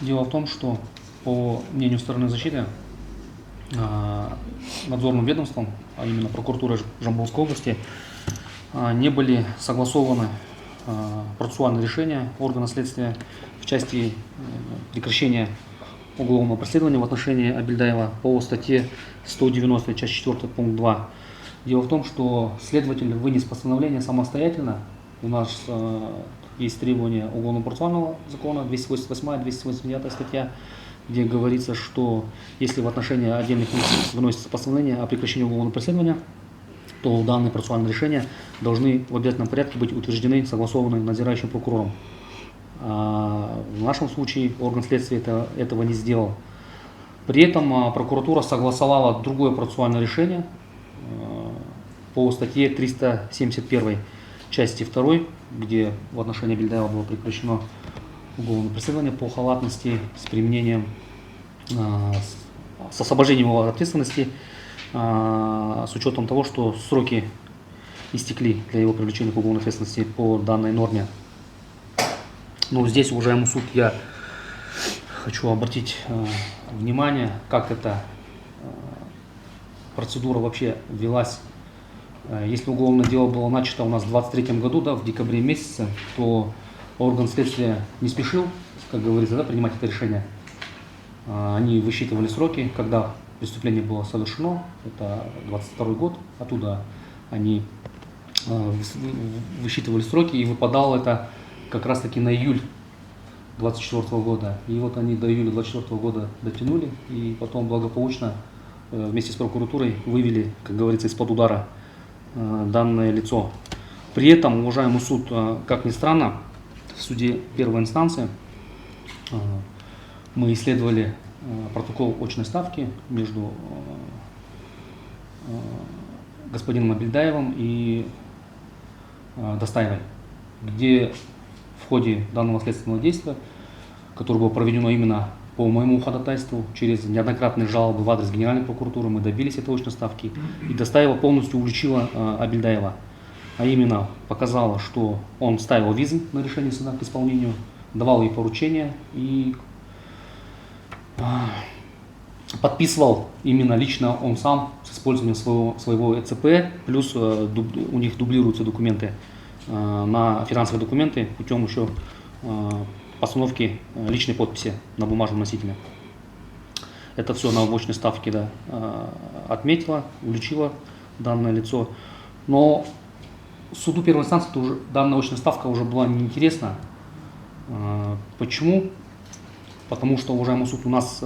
Дело в том, что по мнению стороны защиты, надзорным ведомством, а именно прокуратурой Жамбылской области, не были согласованы процессуальные решения органа следствия в части прекращения уголовного преследования в отношении Абильдаева по статье 190, часть 4, пункт 2. Дело в том, что следователь вынес постановление самостоятельно. У нас есть требования Уголовно-процессуального закона, 288 289 статья, где говорится, что если в отношении отдельных лиц выносится постановление о прекращении уголовного преследования, то данные процессуальные решения должны в обязательном порядке быть утверждены, согласованы надзирающим прокурором. В нашем случае орган следствия этого не сделал. При этом прокуратура согласовала другое процессуальное решение по статье 371 части 2, где в отношении Абильдаева было прекращено уголовное преследование по халатности с применением, с освобождением его от ответственности, с учетом того, что сроки истекли для его привлечения к уголовной ответственности по данной норме. Но здесь, уважаемый суд, я хочу обратить внимание, как эта процедура вообще велась. Если уголовное дело было начато у нас в 2023 году, да, в декабре месяце, то орган следствия не спешил, как говорится, да, принимать это решение. Они высчитывали сроки, когда преступление было совершено, это 22 год, оттуда они высчитывали сроки, и выпадало это как раз таки на июль 24 года. И вот они до июля 24 года дотянули, и потом благополучно вместе с прокуратурой вывели, как говорится, из-под удара данное лицо. При этом, уважаемый суд, как ни странно, в суде первой инстанции мы исследовали протокол очной ставки между господином Абильдаевым и Достаевой, где в ходе данного следственного действия, которое было проведено именно по моему ходатайству, через неоднократные жалобы в адрес Генеральной прокуратуры, мы добились этой очной ставки, и Достаева полностью уличила Абильдаева, а именно показала, что он ставил визы на решение суда к исполнению, давал ей поручения и подписывал именно лично он сам с использованием своего ЭЦП, плюс у них дублируются документы на финансовые документы путем еще постановки личной подписи на бумажном носителе. Это все на очной ставке, да, отметила, уличила данное лицо. Но суду первой инстанции данная очная ставка уже была неинтересна. Почему? Потому что, уважаемый суд, у нас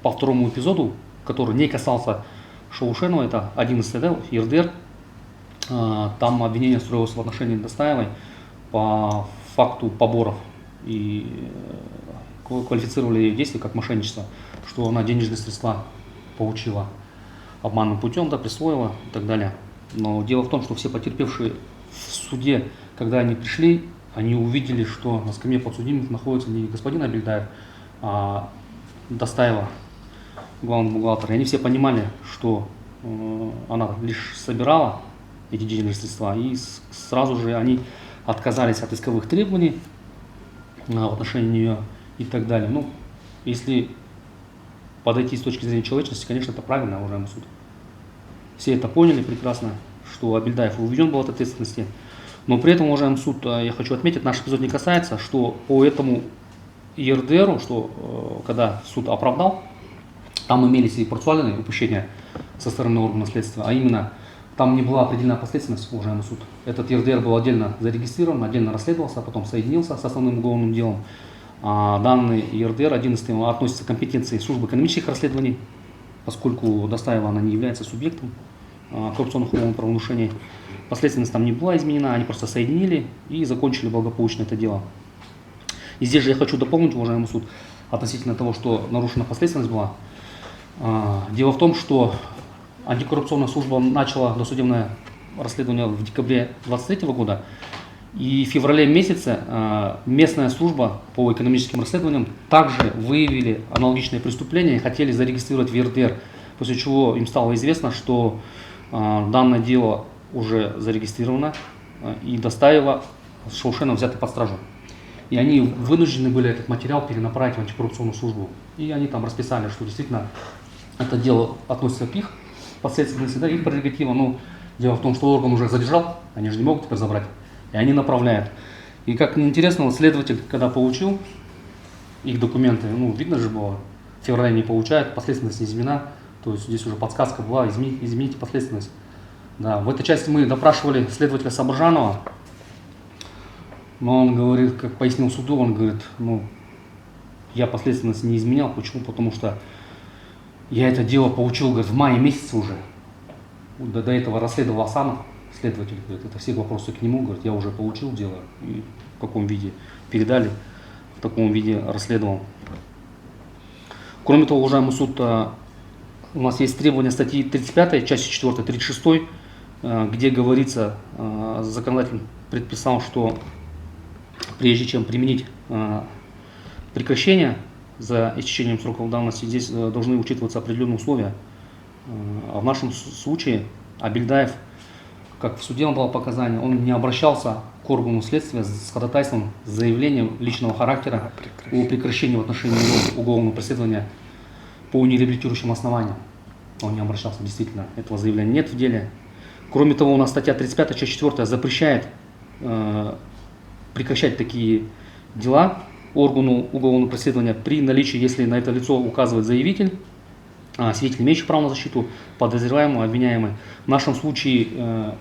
по второму эпизоду, который не касался Шаушенова, это 11 ЕРДР, там обвинение строилось в отношении Достаевой по факту поборов и квалифицировали ее действия как мошенничество, что она денежные средства получила обманным путем, да, присвоила и так далее. Но дело в том, что все потерпевшие в суде, когда они пришли, они увидели, что на скамье подсудимых находится не господин Абильдаев, а Достаева, главный бухгалтер. И они все понимали, что она лишь собирала эти денежные средства, и сразу же они отказались от исковых требований в отношении нее и так далее. Ну, если подойти с точки зрения человечности, конечно, это правильно, уважаемый суд. Все это поняли прекрасно, что Абильдаев уведен был от ответственности. Но при этом, уважаемый суд, я хочу отметить, наш эпизод не касается, что по этому ЕРДРу, что когда суд оправдал, там имелись и процессуальные упущения со стороны органа следствия, а именно там не была определена последственность, уважаемый суд. Этот ЕРДР был отдельно зарегистрирован, отдельно расследовался, а потом соединился с основным уголовным делом. Данный ЕРДР 11 относится к компетенции службы экономических расследований, поскольку Достаева она не является субъектом коррупционных уголовных правонарушений. Последственность там не была изменена, они просто соединили и закончили благополучно это дело. И здесь же я хочу дополнить, уважаемый суд, относительно того, что нарушена последственность была. Дело в том, что антикоррупционная служба начала досудебное расследование в декабре 2023 года, и в феврале месяце местная служба по экономическим расследованиям также выявили аналогичные преступления и хотели зарегистрировать в ЕРДР, после чего им стало известно, что данное дело уже зарегистрировано и Достаева с Шаушенова взяты под стражу. И они вынуждены были этот материал перенаправить в антикоррупционную службу. И они там расписали, что действительно это дело относится к их последственности, да, их прерогатива. Но дело в том, что орган уже задержал, они же не могут теперь забрать. И они направляют. И как мне интересно, вот следователь, когда получил их документы, ну, видно же было, в феврале не получают, последственность не изменена. То есть здесь уже подсказка была, измените последственность. Да, в этой части мы допрашивали следователя Сабуржанова, но он говорит, как пояснил суду, он говорит, ну, я последственность не изменял. Почему? Потому что я это дело получил, говорит, в мае месяце уже. До этого расследовал Асанов, следователь, говорит, это все вопросы к нему, говорит, я уже получил дело, и в каком виде передали, в таком виде расследовал. Кроме того, уважаемый суд, у нас есть требования статьи 35, части 4, 36, где говорится, законодатель предписал, что прежде чем применить прекращение за истечением сроков давности, здесь должны учитываться определенные условия. А в нашем случае Абильдаев, как в суде он дал показания, он не обращался к органу следствия с ходатайством, с заявлением личного характера о прекращении в отношении его уголовного преследования по нереабилитирующим основаниям. Он не обращался, действительно, этого заявления нет в деле. Кроме того, у нас статья 35, часть 4 запрещает прекращать такие дела органу уголовного преследования при наличии, если на это лицо указывает заявитель, свидетель, имеющий право на защиту, подозреваемый, обвиняемый. В нашем случае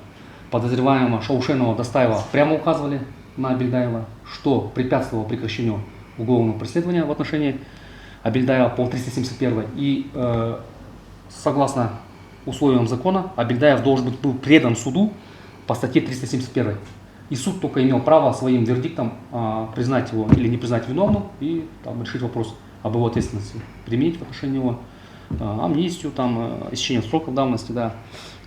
подозреваемого Шаушенова, Достаева прямо указывали на Абильдаева, что препятствовало прекращению уголовного преследования в отношении Абильдаева по 371. И согласно условиям закона, Абильдаев должен быть был предан суду по статье 371. И суд только имел право своим вердиктом признать его или не признать виновным и там, решить вопрос об его ответственности, применить в отношении него амнистию, там, истечение сроков давности, да.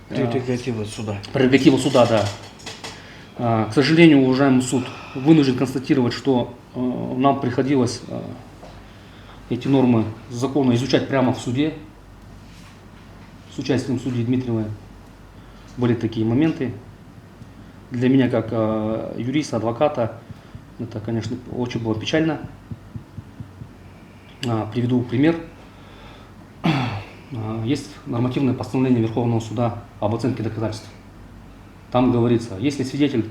Прерогатива суда. Прерогатива суда, да. К сожалению, уважаемый суд вынужден констатировать, что нам приходилось эти нормы закона изучать прямо в суде. С участием судьи Дмитриевой были такие моменты. Для меня, как юриста, адвоката, это, конечно, очень было печально. Приведу пример. Есть нормативное постановление Верховного суда об оценке доказательств. Там говорится, если свидетель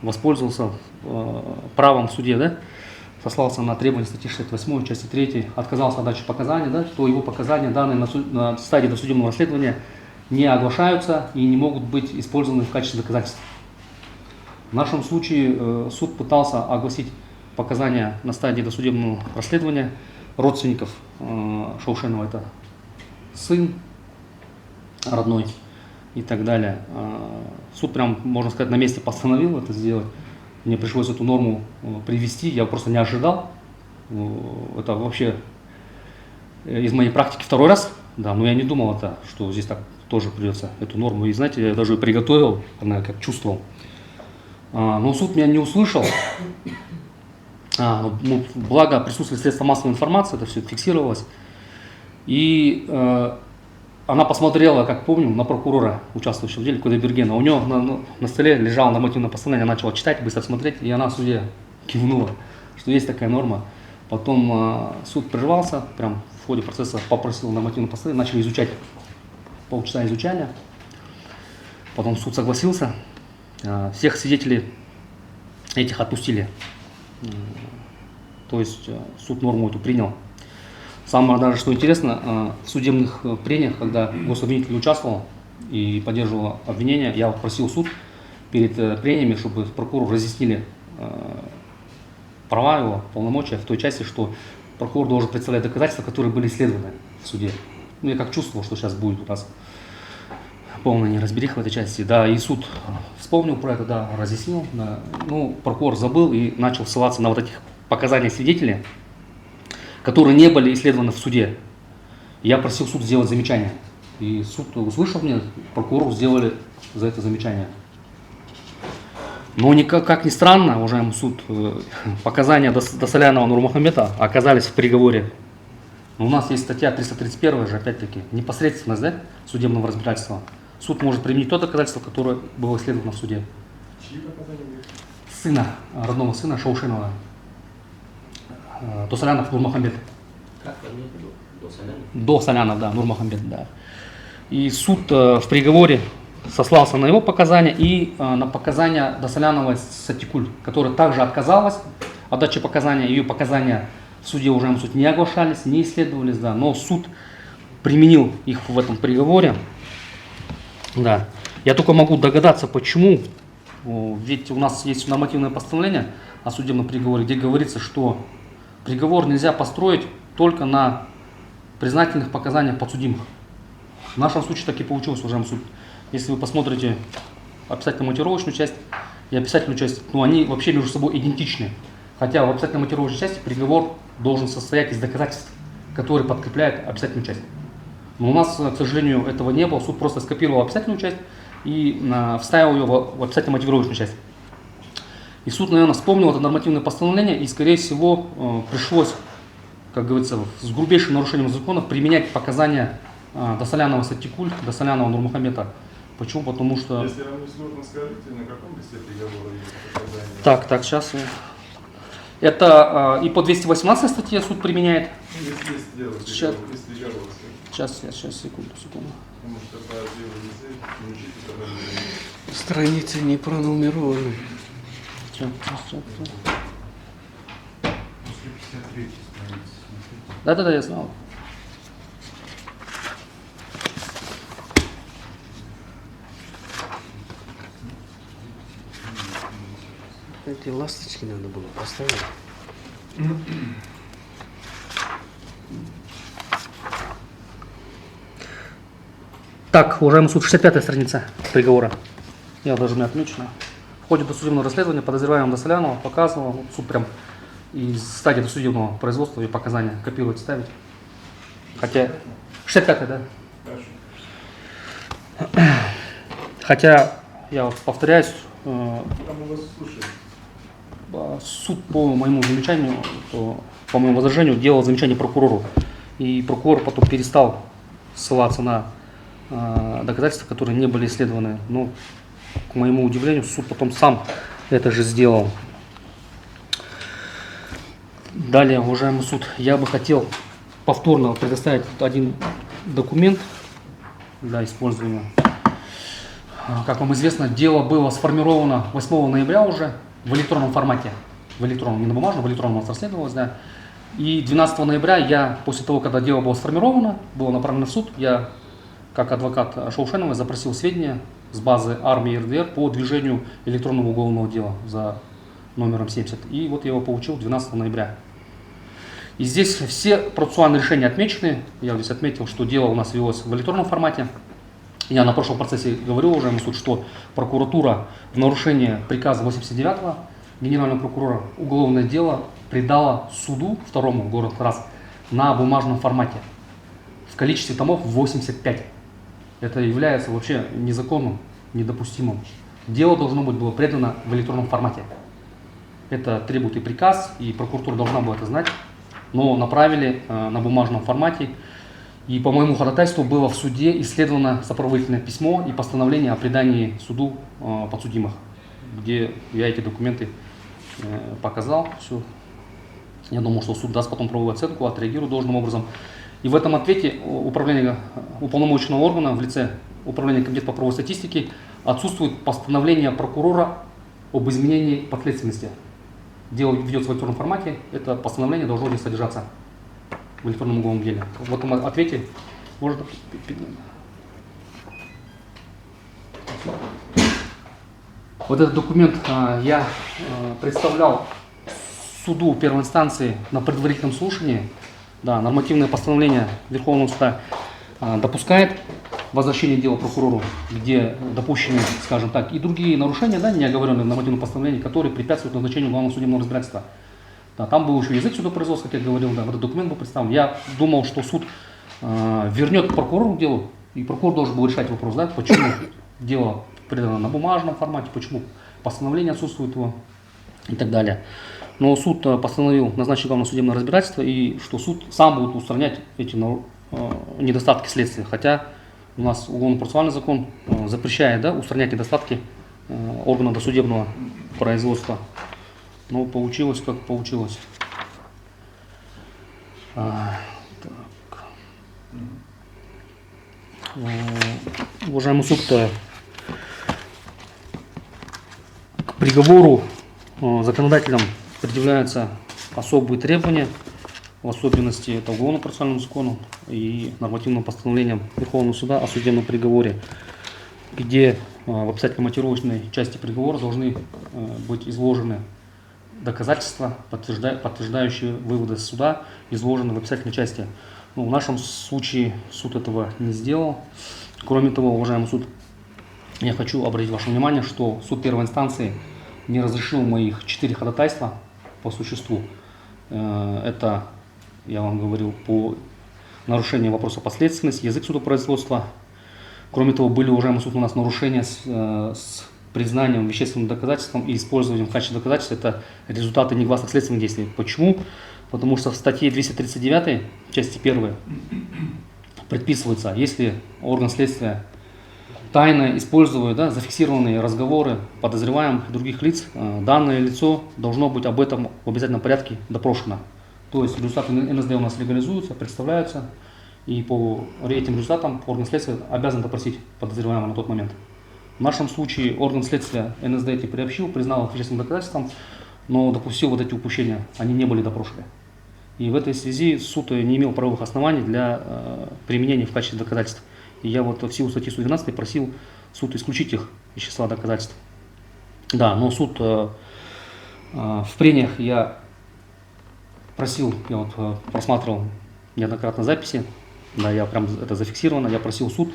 воспользовался правом в суде, да, сослался на требования статьи 68, части 3, отказался от дачи показаний, да, то его показания, данные на стадии досудебного расследования, не оглашаются и не могут быть использованы в качестве доказательств. В нашем случае суд пытался огласить показания на стадии досудебного расследования родственников Шаушенова, это сын родной и так далее. Суд прям, можно сказать, на месте постановил это сделать. Мне пришлось эту норму привести, я просто не ожидал. Это вообще из моей практики второй раз, да, но я не думал, что здесь так тоже придется эту норму. И знаете, я даже приготовил, она как чувствовал. Но суд меня не услышал. Благо присутствие средств массовой информации, это все фиксировалось. И она посмотрела, как помню, на прокурора, участвующего в деле, Кудайбергена. У него на столе лежало нормативное постановление, она начала читать, быстро смотреть, и она в суде кивнула, что есть такая норма. Потом суд прервался, прям в ходе процесса попросил нормативное постановление, начали изучать, полчаса изучали. Потом суд согласился, всех свидетелей этих отпустили. То есть суд норму эту принял. Самое даже, что интересно, в судебных прениях, когда гособвинитель участвовал и поддерживал обвинение, я просил суд перед прениями, чтобы прокурор разъяснили права его, полномочия в той части, что прокурор должен представлять доказательства, которые были исследованы в суде. Ну, я как чувствовал, что сейчас будет у нас полная неразбериха в этой части. Да, и суд вспомнил про это, да, разъяснил. Да. Ну, прокурор забыл и начал ссылаться на вот этих показаний свидетелей, которые не были исследованы в суде. Я просил суд сделать замечание. И суд услышал меня, прокурору сделали за это замечание. Но как ни странно, уважаемый суд, показания Досолянова Нурмухамеда оказались в приговоре. Но у нас есть статья 331 же, опять-таки, непосредственность, да, судебного разбирательства. Суд может применить то доказательство, которое было исследовано в суде. Чьи показания были? Сына, родного сына Шаушенова. Досолянов Нурмухамбет. Как фамилия? Досолянов? Досолянов, да, Нурмухамбет, да. И суд в приговоре сослался на его показания и на показания Досолянова Сатикуль, которая также отказалась от дачи показания. Ее показания в суде уже суд не оглашались, не исследовались, да, но суд применил их в этом приговоре. Да. Я только могу догадаться, почему. Ведь у нас есть нормативное постановление о судебном приговоре, где говорится, что приговор нельзя построить только на признательных показаниях подсудимых. В нашем случае так и получилось, уважаемый суд. Если вы посмотрите описательно-мотивировочную часть и описательную часть, они вообще между собой идентичны. Хотя в описательно-мотивировочной части приговор должен состоять из доказательств, которые подкрепляют описательную часть. Но у нас, к сожалению, этого не было. Суд просто скопировал описательную часть и вставил ее в описательно-мотивировочную часть. И суд, наверное, вспомнил это нормативное постановление и, скорее всего, пришлось, как говорится, с грубейшим нарушением закона применять показания Досолянова Сатикуль, Досолянова Нурмухамбета. Почему? Потому что... Если вам не сложно, скажите, на каком листе приговора есть показания? Так, сейчас. Это и по 218 статье суд применяет. Если есть дело, Сейчас. если дело, Сейчас, секунду. потому что по делу лицей не учите, тогда не Страницы не пронумерованы. Сейчас. После 53 страницы. Да, я знал. Эти ласточки надо было поставить. Так, уважаемый суд, 65-я страница приговора. Я даже не отмечена. В ходе досудебного расследования подозреваемого Досолянова показывал, вот суд прям из стадии досудебного производства и показания копировать, ставить. Хотя, 65-я, да? Хорошо. Хотя, я вот повторяюсь, Там у вас слушают. суд по моему замечанию, по моему возражению делал замечание прокурору. И прокурор потом перестал ссылаться на доказательства, которые не были исследованы. Но, к моему удивлению, суд потом сам это же сделал. Далее, уважаемый суд, я бы хотел повторно предоставить один документ для использования. Как вам известно, дело было сформировано 8 ноября уже в электронном формате. В электронном, не на бумажном, в электронном у нас расследовалось, да. И 12 ноября я, после того, когда дело было сформировано, было направлено в суд, я, как адвокат Шаушеновой, запросил сведения с базы армии РДР по движению электронного уголовного дела за номером 70. И вот я его получил 12 ноября. И здесь все процессуальные решения отмечены. Я здесь отметил, что дело у нас велось в электронном формате. Я на прошлом процессе говорил, уважаемый суд, что прокуратура в нарушение приказа 89-го генерального прокурора уголовное дело придала суду, второму город Харас, на бумажном формате в количестве томов 85. Это является вообще незаконным, недопустимым. Дело должно быть было предано в электронном формате. Это требует и приказ, и прокуратура должна была это знать, но направили на бумажном формате. И по моему ходатайству было в суде исследовано сопроводительное письмо и постановление о предании суду подсудимых, где я эти документы показал. Все. Я думал, что суд даст потом правовую оценку, отреагирует должным образом. И в этом ответе управление уполномоченного органа в лице Управления комитета по правовой статистике отсутствует постановление прокурора об изменении подследственности. Дело ведется в электронном формате, это постановление должно здесь содержаться в электронном уголовном деле. В этом ответе можно... Вот этот документ я представлял суду первой инстанции на предварительном слушании. Да, нормативное постановление Верховного суда допускает возвращение дела прокурору, где допущены, скажем так, и другие нарушения, да, не оговоренные в нормативном постановлении, которые препятствуют назначению главного судебного разбирательства. Да, там был еще язык судопроизводства, как я говорил, да, этот документ был представлен. Я думал, что суд вернет прокурору к делу, и прокурор должен был решать вопрос, да, почему дело предано на бумажном формате, почему постановление отсутствует его и так далее. Но суд постановил назначить главное судебное разбирательство, и что суд сам будет устранять эти недостатки следствия. Хотя у нас уголовно-процессуальный закон запрещает, да, устранять недостатки органа досудебного производства. Но получилось как получилось. Так. Уважаемый суд, к приговору законодателям предъявляются особые требования, в особенности это уголовно-процессуальному закону и нормативным постановлением Верховного суда о судебном приговоре, где в обязательно-мотивировочной части приговора должны быть изложены доказательства, подтверждающие выводы суда, изложены в описательной части. Ну, в нашем случае суд этого не сделал. Кроме того, уважаемый суд, я хочу обратить ваше внимание, что суд первой инстанции не разрешил моих 4 ходатайства по существу. Это, я вам говорил, по нарушению вопроса последственности, язык судопроизводства. Кроме того, были, уважаемый суд, у нас нарушения с признанием вещественным доказательством и использованием в качестве доказательства. Это результаты негласных следственных действий. Почему? Потому что в статье 239, части 1, предписывается, если орган следствия тайно использует зафиксированные разговоры подозреваемых и других лиц, данное лицо должно быть об этом в обязательном порядке допрошено. То есть результаты НСД у нас легализуются, представляются, и по этим результатам орган следствия обязан допросить подозреваемого на тот момент. В нашем случае орган следствия НСД эти приобщил, признал их вещественным доказательством, но допустил вот эти упущения, они не были допрошены. И в этой связи суд не имел правовых оснований для применения в качестве доказательств. И я вот в силу статьи 112 просил суд исключить их из числа доказательств. Да, но суд в прениях я просил, я вот просматривал неоднократно записи, да, я прям это зафиксировано, я просил суд,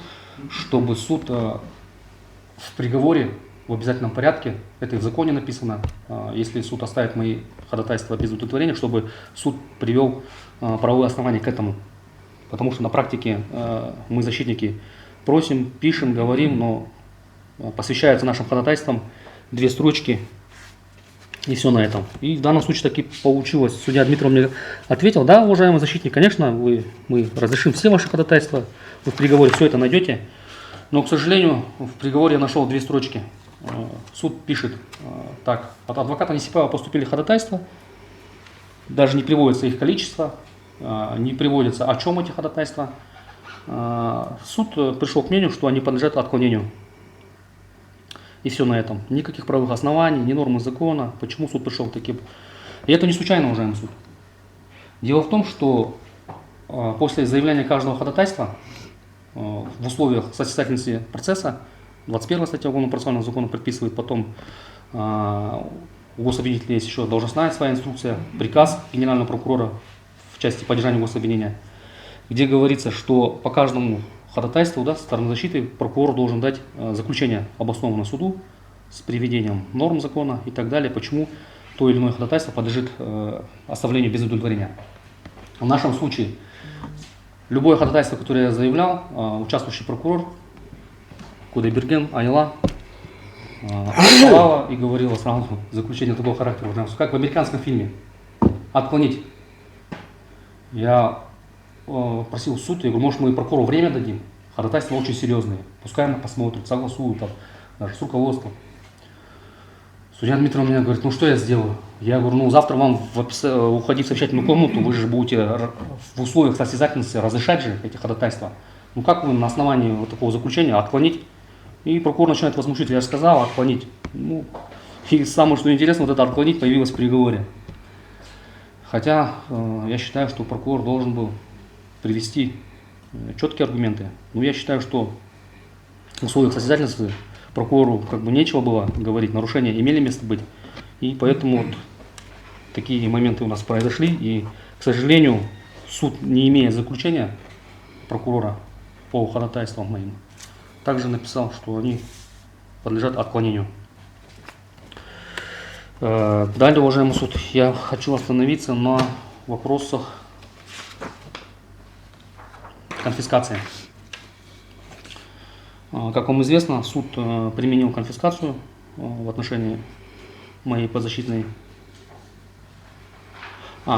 чтобы суд в приговоре в обязательном порядке, это и в законе написано, если суд оставит мои ходатайства без удовлетворения, чтобы суд привел правовые основания к этому. Потому что на практике мы, защитники, просим, пишем, говорим, но посвящаются нашим ходатайствам 2 строчки, и все на этом. И в данном случае таки получилось. Судья Дмитров мне ответил: да, уважаемый защитник, конечно, мы разрешим все ваши ходатайства, вы в приговоре все это найдете. Но, к сожалению, в приговоре я нашел 2 строчки. Суд пишет так: от адвоката Несипаева поступили ходатайства, даже не приводится их количество, не приводится, о чем эти ходатайства. Суд пришел к мнению, что они подлежат отклонению. И все на этом. Никаких правовых оснований, ни нормы закона. Почему суд пришел к таким? И это не случайно, уважаемый суд. Дело в том, что после заявления каждого ходатайства в условиях состязательности процесса, 21 статья Уголовно-процессуального закона предписывает, потом у гособвинителя есть еще должностная своя инструкция, приказ генерального прокурора в части поддержания гособвинения, где говорится, что по каждому ходатайству со стороны защиты прокурор должен дать заключение обоснованное суду с приведением норм закона и так далее, почему то или иное ходатайство подлежит оставлению без удовлетворения. В нашем случае любое ходатайство, которое я заявлял, участвующий прокурор Кудайберген Айла и говорила сразу заключение такого характера, как в американском фильме, отклонить. Я просил суд, я говорю, может, мы прокурору время дадим, ходатайства очень серьезные, пускай она посмотрит, согласуют, даже с руководством. Судья Дмитров мне говорит: ну что я сделаю? Я говорю: ну завтра вам уходить в совещательную комнату, вы же будете в условиях состязательности разрешать же эти ходатайства. Ну как вы на основании вот такого заключения отклонить? И прокурор начинает возмущаться: я же сказал отклонить. Ну, и самое, что интересно, вот это отклонить появилось в приговоре. Хотя я считаю, что прокурор должен был привести четкие аргументы. Но я считаю, что в условиях состязательности прокурору нечего было говорить, нарушения имели место быть. И поэтому вот такие моменты у нас произошли. И, к сожалению, суд, не имея заключения прокурора по ходатайствам моим, также написал, что они подлежат отклонению. Далее, уважаемый суд, я хочу остановиться на вопросах конфискации. Как вам известно, суд применил конфискацию в отношении моей подзащитной.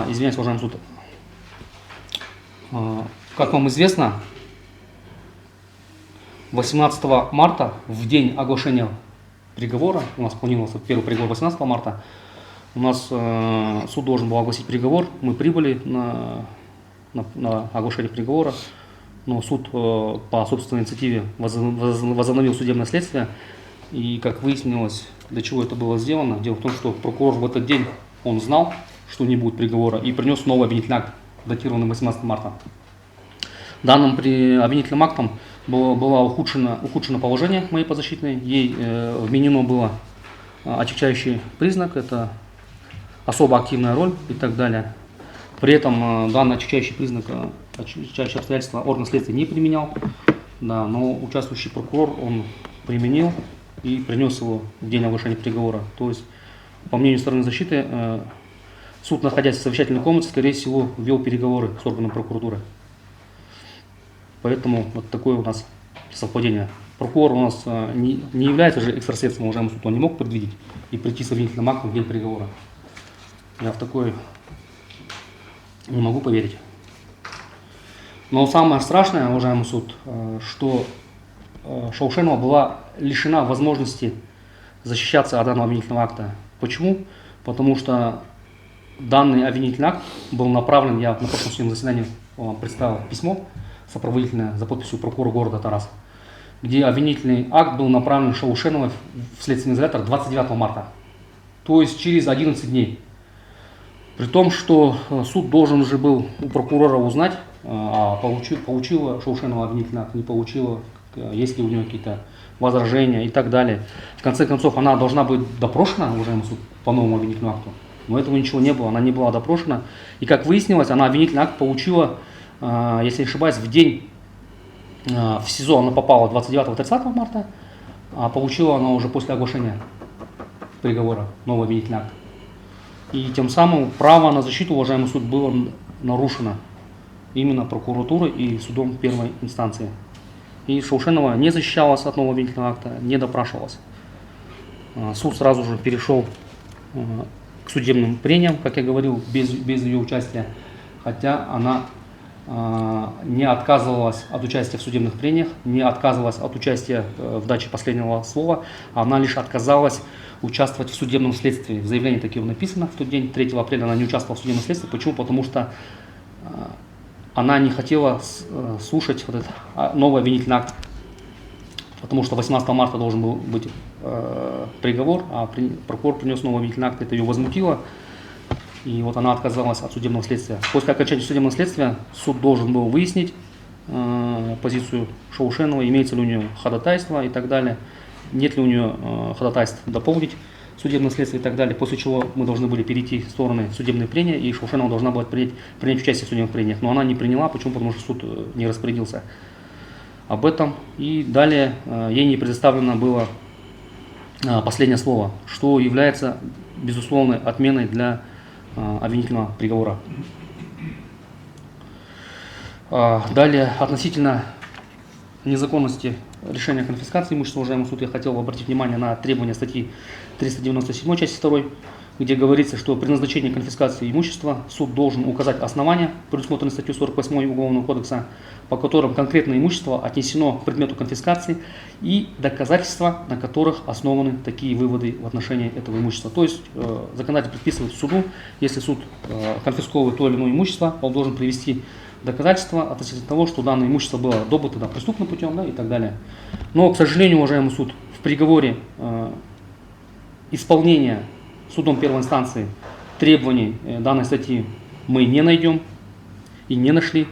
Извиняюсь, уважаемый суд. Как вам известно, 18 марта, в день оглашения приговора, у нас планировался первый приговор 18 марта, у нас суд должен был огласить приговор, мы прибыли на оглашение приговора, но суд по собственной инициативе возобновил судебное следствие. И, как выяснилось, для чего это было сделано, дело в том, что прокурор в этот день, он знал, что не будет приговора, и принес новый обвинительный акт, датированный 18 марта. Данным обвинительным актом было ухудшено положение моей подзащитной, ей вменено было отягчающий признак, это особо активная роль и так далее. При этом данный отягчающий признак, отягчающее обстоятельство орган следствия не применял, да, но участвующий прокурор он применил и принес его в день оглашения приговора. То есть, по мнению стороны защиты, суд, находясь в совещательной комнате, скорее всего, вел переговоры с органом прокуратуры. Поэтому вот такое у нас совпадение. Прокурор у нас не является же экстрасенсом, уважаемый суд, он не мог предвидеть и прийти с обвинительным актом в день приговора. Я в такое не могу поверить. Но самое страшное, уважаемый суд, что Шаушенова была лишена возможности защищаться от данного обвинительного акта. Почему? Потому что данный обвинительный акт был направлен, я на прошлом судебном заседании вам представил письмо сопроводительное за подписью прокурора города Тарас, где обвинительный акт был направлен Шаушеновой в следственный изолятор 29 марта, то есть через 11 дней. При том, что суд должен уже был у прокурора узнать, получила Шаушенова обвинительный акт, не получила, есть ли у нее какие-то возражения и так далее. В конце концов, она должна быть допрошена, уважаемый суд, по новому обвинительному акту. Но этого ничего не было, она не была допрошена. И как выяснилось, она обвинительный акт получила, если не ошибаюсь, в день в СИЗО она попала 29-30 марта, а получила она уже после оглашения приговора новый обвинительный акт. И тем самым право на защиту, уважаемый суд, было нарушено именно прокуратурой и судом первой инстанции. И Шаушенова не защищалась от нового обвинительного акта, не допрашивалась. Суд сразу же перешел к судебным прениям, как я говорил, без ее участия, хотя она не отказывалась от участия в судебных прениях, не отказывалась от участия в даче последнего слова, она лишь отказалась участвовать в судебном следствии. В заявлении такие написано в тот день, 3 апреля, она не участвовала в судебном следствии. Почему? Потому что она не хотела слушать вот этот новый обвинительный акт, потому что 18 марта должен был быть приговор, а прокурор принес новый обвинительный акт, это ее возмутило, и вот она отказалась от судебного следствия. После окончания судебного следствия суд должен был выяснить позицию Шаушеновой, имеется ли у нее ходатайство и так далее, нет ли у нее ходатайств дополнить судебное следствие и так далее, после чего мы должны были перейти в стороны судебной прения, и Шаушенова должна была принять участие в судебных прениях, но она не приняла. Почему? Потому что суд не распорядился об этом, и далее ей не предоставлено было последнее слово, что является безусловной отменой для обвинительного приговора. Далее, относительно незаконности решения о конфискации имущества, уважаемый суд, я хотел обратить внимание на требования статьи 397 части 2, где говорится, что при назначении конфискации имущества суд должен указать основания, предусмотренные статьей 48 Уголовного кодекса, по которым конкретное имущество отнесено к предмету конфискации, и доказательства, на которых основаны такие выводы в отношении этого имущества. То есть законодатель предписывает суду, если суд конфисковывает то или иное имущество, он должен привести доказательства относительно того, что данное имущество было добыто преступным путем, да, и так далее. Но, к сожалению, уважаемый суд, в приговоре исполнения судом первой инстанции требований данной статьи мы не найдем и не нашли.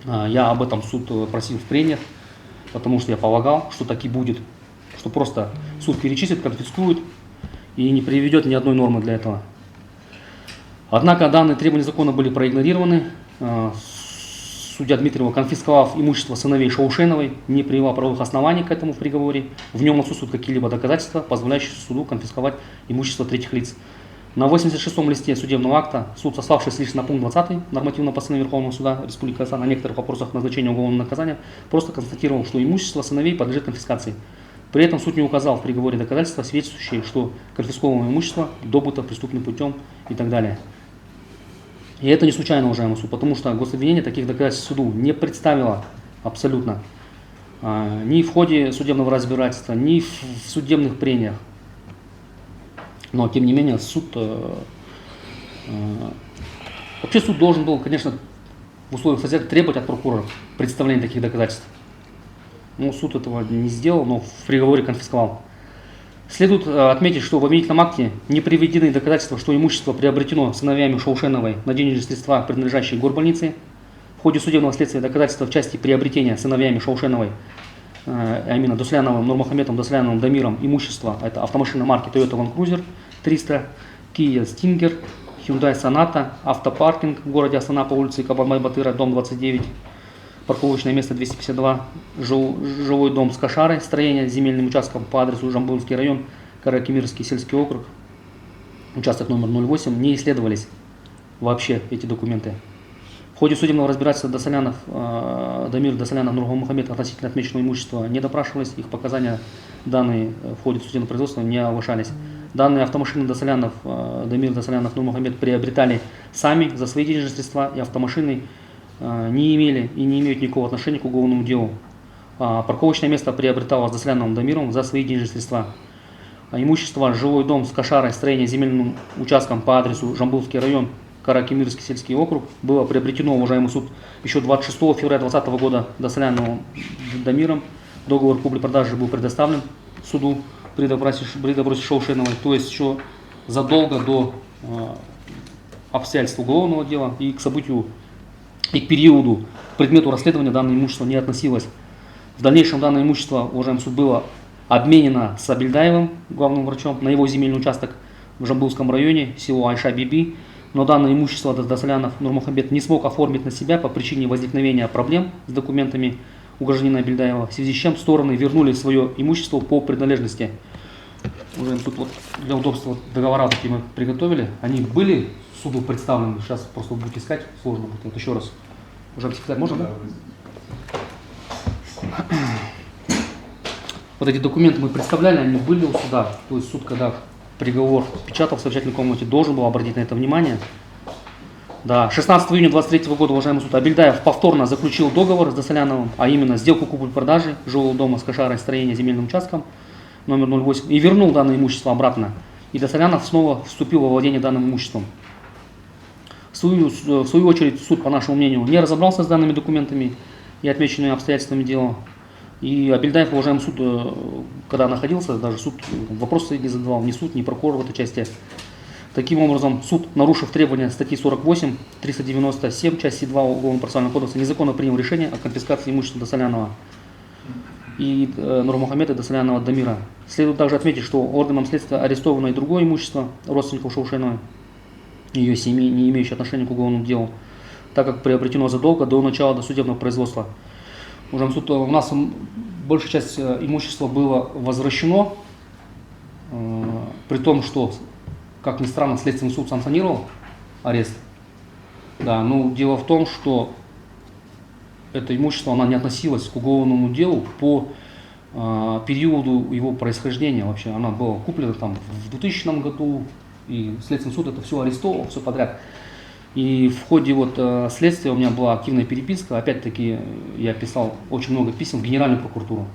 Я об этом суд просил в прениях, потому что я полагал, что так и будет, что просто суд перечислит, конфискует и не приведет ни одной нормы для этого. Однако данные требования закона были проигнорированы. Судья Дмитриева, конфисковав имущество сыновей Шаушеновой, не привела правовых оснований к этому в приговоре. В нем отсутствуют какие-либо доказательства, позволяющие суду конфисковать имущество третьих лиц. На 86-м листе судебного акта суд, сославшись лишь на пункт 20 нормативного постановления Верховного суда Республики Казахстан о некоторых вопросах назначения уголовного наказания, просто констатировал, что имущество сыновей подлежит конфискации. При этом суд не указал в приговоре доказательства, свидетельствующие, что конфискованное имущество добыто преступным путем и так далее. И это не случайно, уважаемый суд, потому что гособвинение таких доказательств суду не представило абсолютно ни в ходе судебного разбирательства, ни в судебных прениях. Но, тем не менее, суд, вообще суд должен был, конечно, в условиях содержания требовать от прокурора представления таких доказательств. Ну, суд этого не сделал, но в приговоре конфисковал. Следует отметить, что в обвинительном акте не приведены доказательства, что имущество приобретено сыновьями Шаушеновой на денежные средства, принадлежащие горбольнице. В ходе судебного следствия доказательства в части приобретения сыновьями Шаушеновой, а именно Досляновым, Нурмухаметом, Досляновым, Дамиром, имущества, это автомашина марки Toyota Land Cruiser 300, Kia Stinger, Hyundai Sonata, автопаркинг в городе Астана по улице Кабанбай-Батыра, дом 29, парковочное место 252, жилой дом с Кошарой, строение с земельным участком по адресу Жамбылский район, Каракемирский сельский округ, участок номер 08, не исследовались вообще эти документы. В ходе судебного разбирательства Досолянов, Дамир, Досолянов, Нурмухамед относительно отмеченного имущества не допрашивались, их показания, данные в ходе судебного производства, не оглашались. Данные автомашины Досолянов, Дамир, Досолянов, Нурмухамед приобретали сами за свои денежные средства, и автомашины не имели и не имеют никакого отношения к уголовному делу. Парковочное место приобреталось Досоляновым Дамиром за свои денежные средства. Имущество, жилой дом с Кошарой, строение земельным участком по адресу Жамбылский район, Каракемирский сельский округ, было приобретено, уважаемый суд, еще 26 февраля 2020 года Досоляновым Дамиром. Договор купли-продажи был предоставлен суду при допросе Шаушеновой, то есть еще задолго до обстоятельств уголовного дела и к событию и к периоду, к предмету расследования данное имущество не относилось. В дальнейшем данное имущество, уважаемый суд, было обменено с Абельдаевым, главным врачом, на его земельный участок в Жамбылском районе, село Айша-Биби. Но данное имущество Досолянов Нурмухамед не смог оформить на себя по причине возникновения проблем с документами у гражданина Абельдаева, в связи с чем стороны вернули свое имущество по принадлежности. Уважаемый суд, вот для удобства договора такие мы приготовили. Они были суду представлены, сейчас просто будете искать, сложно будет. Вот еще раз. Уважаемый секретарь, можно, да? Вот эти документы мы представляли, они были у суда. То есть суд, когда приговор печатал в совещательной комнате, должен был обратить на это внимание. Да, 16 июня 2023 года, уважаемый суд, Абельдаев повторно заключил договор с Досоляновым, а именно сделку купли-продажи жилого дома с Кошарой, строения земельным участком номер 08, и вернул данное имущество обратно. И Досолянов снова вступил во владение данным имуществом. В свою очередь, суд, по нашему мнению, не разобрался с данными документами и отмеченными обстоятельствами дела. И Абельдаев, уважаемый суд, когда находился, даже суд вопросы не задавал, ни суд, ни прокурор в этой части. Таким образом, суд, нарушив требования статьи 48, 397, части 2 Уголовного процессуального кодекса, незаконно принял решение о конфискации имущества Досолянова и Нурмухамеда Досолянова Дамира. Следует также отметить, что органом следствия арестовано и другое имущество родственников Шаушеновой, ее семьи, не имеющее отношения к уголовному делу, так как приобретено задолго до начала досудебного производства. Уважаемый суд, у нас большая часть имущества было возвращено, при том, что, как ни странно, Следственный суд санкционировал арест. Да, но дело в том, что это имущество, оно не относилось к уголовному делу по периоду его происхождения вообще. Оно было куплено там в 2000 году, и Следственный суд это все арестовал, все подряд. И в ходе вот следствия у меня была активная переписка. Опять-таки я писал очень много писем в Генеральную прокуратуру.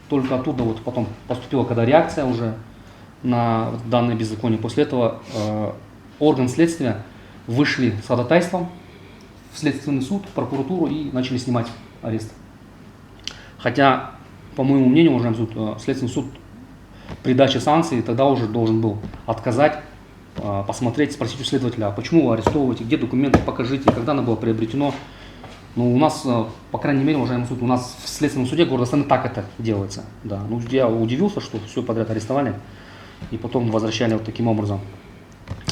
Только оттуда вот потом поступила когда реакция уже на данное беззаконие. После этого орган следствия вышли с ходатайством в Следственный суд, в прокуратуру и начали снимать арест. Хотя, по моему мнению, уважаемый суд, Следственный суд при даче санкций тогда уже должен был отказать, посмотреть, спросить у следователя, а почему вы арестовываете, где документы, покажите, когда оно было приобретено. Ну, у нас, по крайней мере, уважаемый суд, у нас в Следственном суде города Астаны так это делается. Да. Ну, я удивился, что все подряд арестовали и потом возвращали вот таким образом.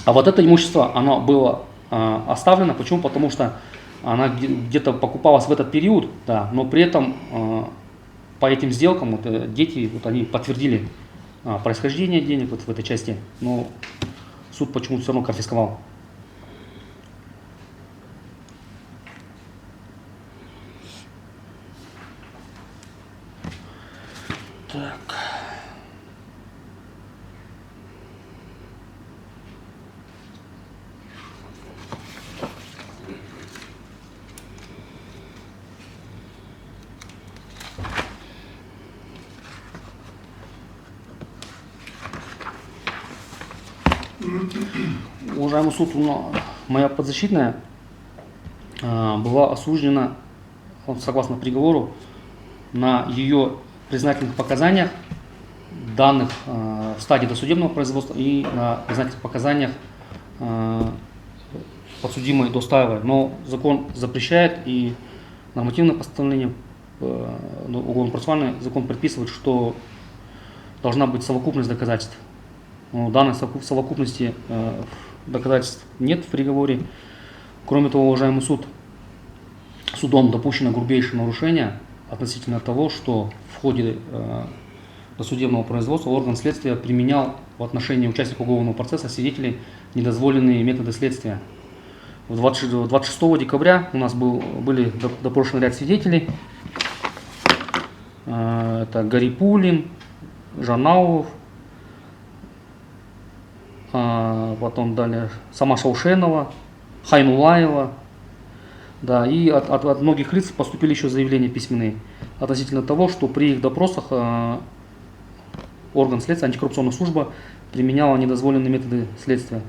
А вот это имущество, оно было оставлено. Почему? Потому что она где-то покупалась в этот период, да, но при этом по этим сделкам вот, дети, вот, они подтвердили происхождение денег вот в этой части, но суд почему-то все равно конфисковал. Так. Уважаемый суд, моя подзащитная была осуждена, согласно приговору, на ее признательных показаниях, данных в стадии досудебного производства и на признательных показаниях подсудимой Достаевой. Но закон запрещает, и нормативное постановление, уголовно-процессуальный закон предписывает, что должна быть совокупность доказательств. Но данной совокупности доказательств нет в приговоре. Кроме того, уважаемый суд, судом допущено грубейшее нарушение относительно того, что в ходе досудебного производства орган следствия применял в отношении участников уголовного процесса, свидетелей, недозволенные методы следствия. 26 декабря у нас были допрошены ряд свидетелей. Это Гарипулин, Жанаулов, потом далее сама Шаушенова, Хайнулаева. Да, и от многих лиц поступили еще заявления письменные относительно того, что при их допросах орган следствия, антикоррупционная служба применяла недозволенные методы следствия.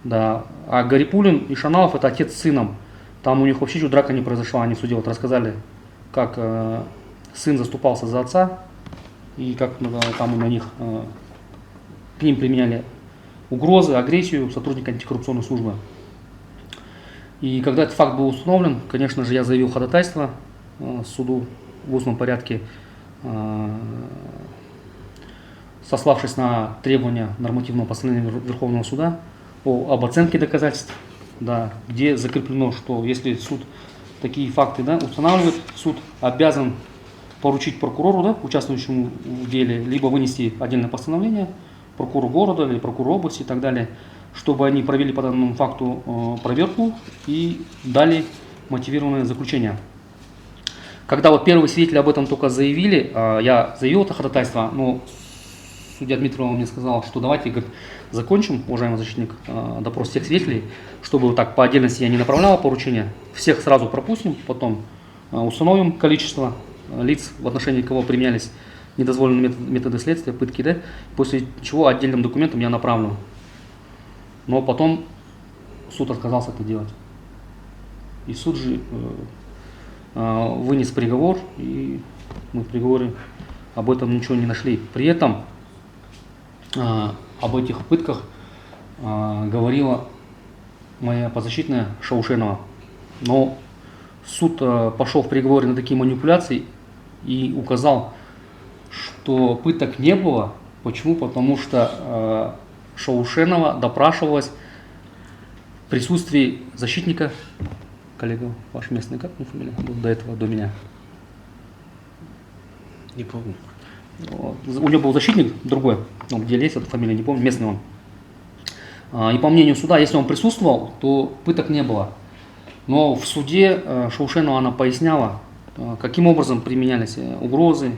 Да. А Гарипулин и Шаналов — это отец с сыном. Там у них вообще чуть драка не произошла, они в суде вот рассказали, как сын заступался за отца, и как там на них, к ним применяли угрозы, агрессию сотрудника антикоррупционной службы. И когда этот факт был установлен, конечно же, я заявил ходатайство суду в устном порядке, сославшись на требования нормативного постановления Верховного суда об оценке доказательств, да, где закреплено, что если суд такие факты, да, устанавливает, суд обязан поручить прокурору, да, участвующему в деле, либо вынести отдельное постановление прокурору города или прокурору области и так далее, чтобы они провели по данному факту проверку и дали мотивированное заключение. Когда вот первые свидетели об этом только заявили, я заявил это ходатайство, но судья Дмитриева мне сказал, что давайте, говорит, закончим, уважаемый защитник, допрос всех свидетелей, чтобы вот так по отдельности я не направлял поручения, всех сразу пропустим, потом установим количество лиц, в отношении кого применялись недозволенные методы следствия, пытки, да, после чего отдельным документом я направлю. Но потом суд отказался это делать. И суд же вынес приговор, и мы в приговоре об этом ничего не нашли. При этом об этих пытках говорила моя подзащитная Шаушенова. Но суд пошел в приговоре на такие манипуляции и указал, что пыток не было. Почему? Потому что Шаушенова допрашивалась в присутствии защитника, коллега, ваш местный, как его фамилия был до этого, до меня? Не помню. У него был защитник другой, где есть эта фамилия, не помню, местный он. И по мнению суда, если он присутствовал, то пыток не было. Но в суде Шаушенова она поясняла, каким образом применялись угрозы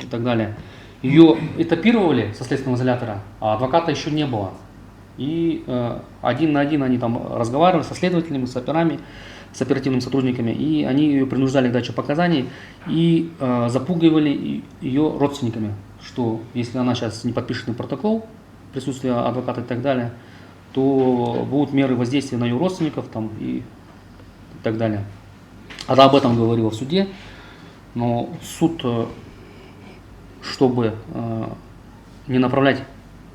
и так далее. Ее этапировали со следственного изолятора, а адвоката еще не было. И один на один они там разговаривали со следователями, с операми, с оперативными сотрудниками, и они ее принуждали к даче показаний и запугивали ее родственниками, что если она сейчас не подпишет протокол присутствия адвоката и так далее, то будут меры воздействия на ее родственников там, и так далее. Она об этом говорила в суде, но суд, чтобы не направлять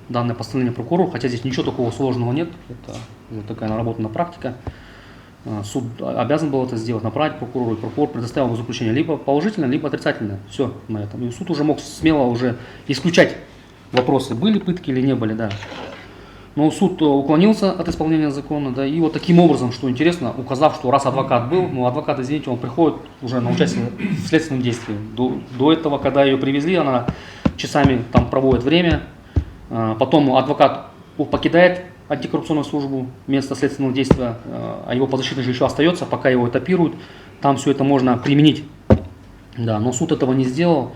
данное постановление прокурору, хотя здесь ничего такого сложного нет, это уже такая наработанная практика, суд обязан был это сделать, направить прокурору, и прокурор предоставил ему заключение либо положительное, либо отрицательное. Все на этом. И суд уже мог смело уже исключать вопросы, были пытки или не были, да. Но суд уклонился от исполнения закона, да, и вот таким образом, что интересно, указав, что раз адвокат был, ну адвокат, извините, он приходит уже на участие в следственном действии. До этого, когда ее привезли, она часами там проводит время, потом адвокат покидает антикоррупционную службу, место следственного действия, а его подзащитный же еще остается, пока его этапируют, там все это можно применить. Да, но суд этого не сделал,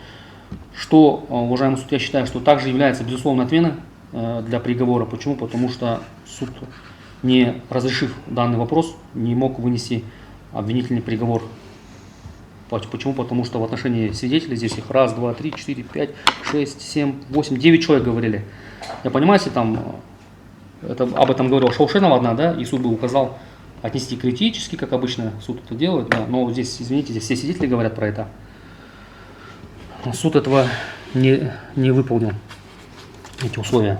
что, уважаемый суд, я считаю, что также является безусловной отменой для приговора. Почему? Потому что суд, не разрешив данный вопрос, не мог вынести обвинительный приговор. Почему? Потому что в отношении свидетелей, здесь их 1, 2, 3, 4, 5, 6, 7, 8, 9 человек говорили. Я понимаю, если там об этом говорила Шаушенова одна, да, и суд бы указал отнести критически, как обычно суд это делает, да, но здесь, извините, здесь все свидетели говорят про это. Суд этого не выполнил, эти условия.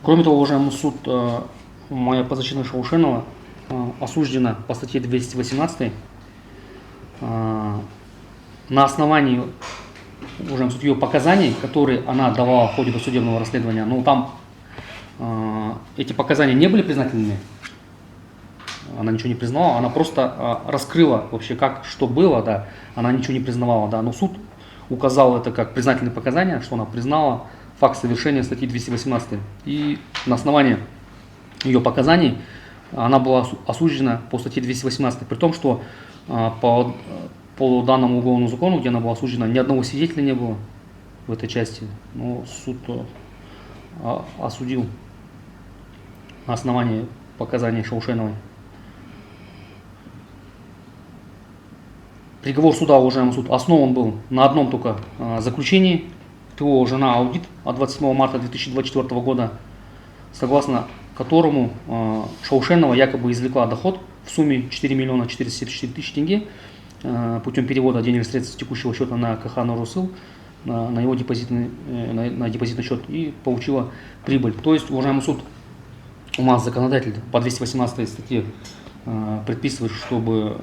Кроме того, уважаемый суд, моя подзащитная Шаушенова осуждена по статье 218 на основании, уважаемый суд, ее показаний, которые она давала в ходе досудебного расследования. Но там эти показания не были признательными, она ничего не признавала, она просто раскрыла вообще, как, что было, да, она ничего не признавала, да, но суд указал это как признательные показания, что она признала факт совершения статьи 218. И на основании ее показаний она была осуждена по статье 218, при том, что по данному уголовному закону, где она была осуждена, ни одного свидетеля не было в этой части, но суд осудил на основании показаний Шаушеновой. Приговор суда, уважаемый суд, основан был на одном только заключении ТО «Жена аудит» от 27 марта 2024 года, согласно которому Шаушенова якобы извлекла доход в сумме 4 миллиона 474 тысячи тенге путем перевода денежных средств с текущего счета на КХ Норусыл, на его депозитный счет, и получила прибыль. То есть, уважаемый суд, у нас законодатель по 218 статье предписывает, чтобы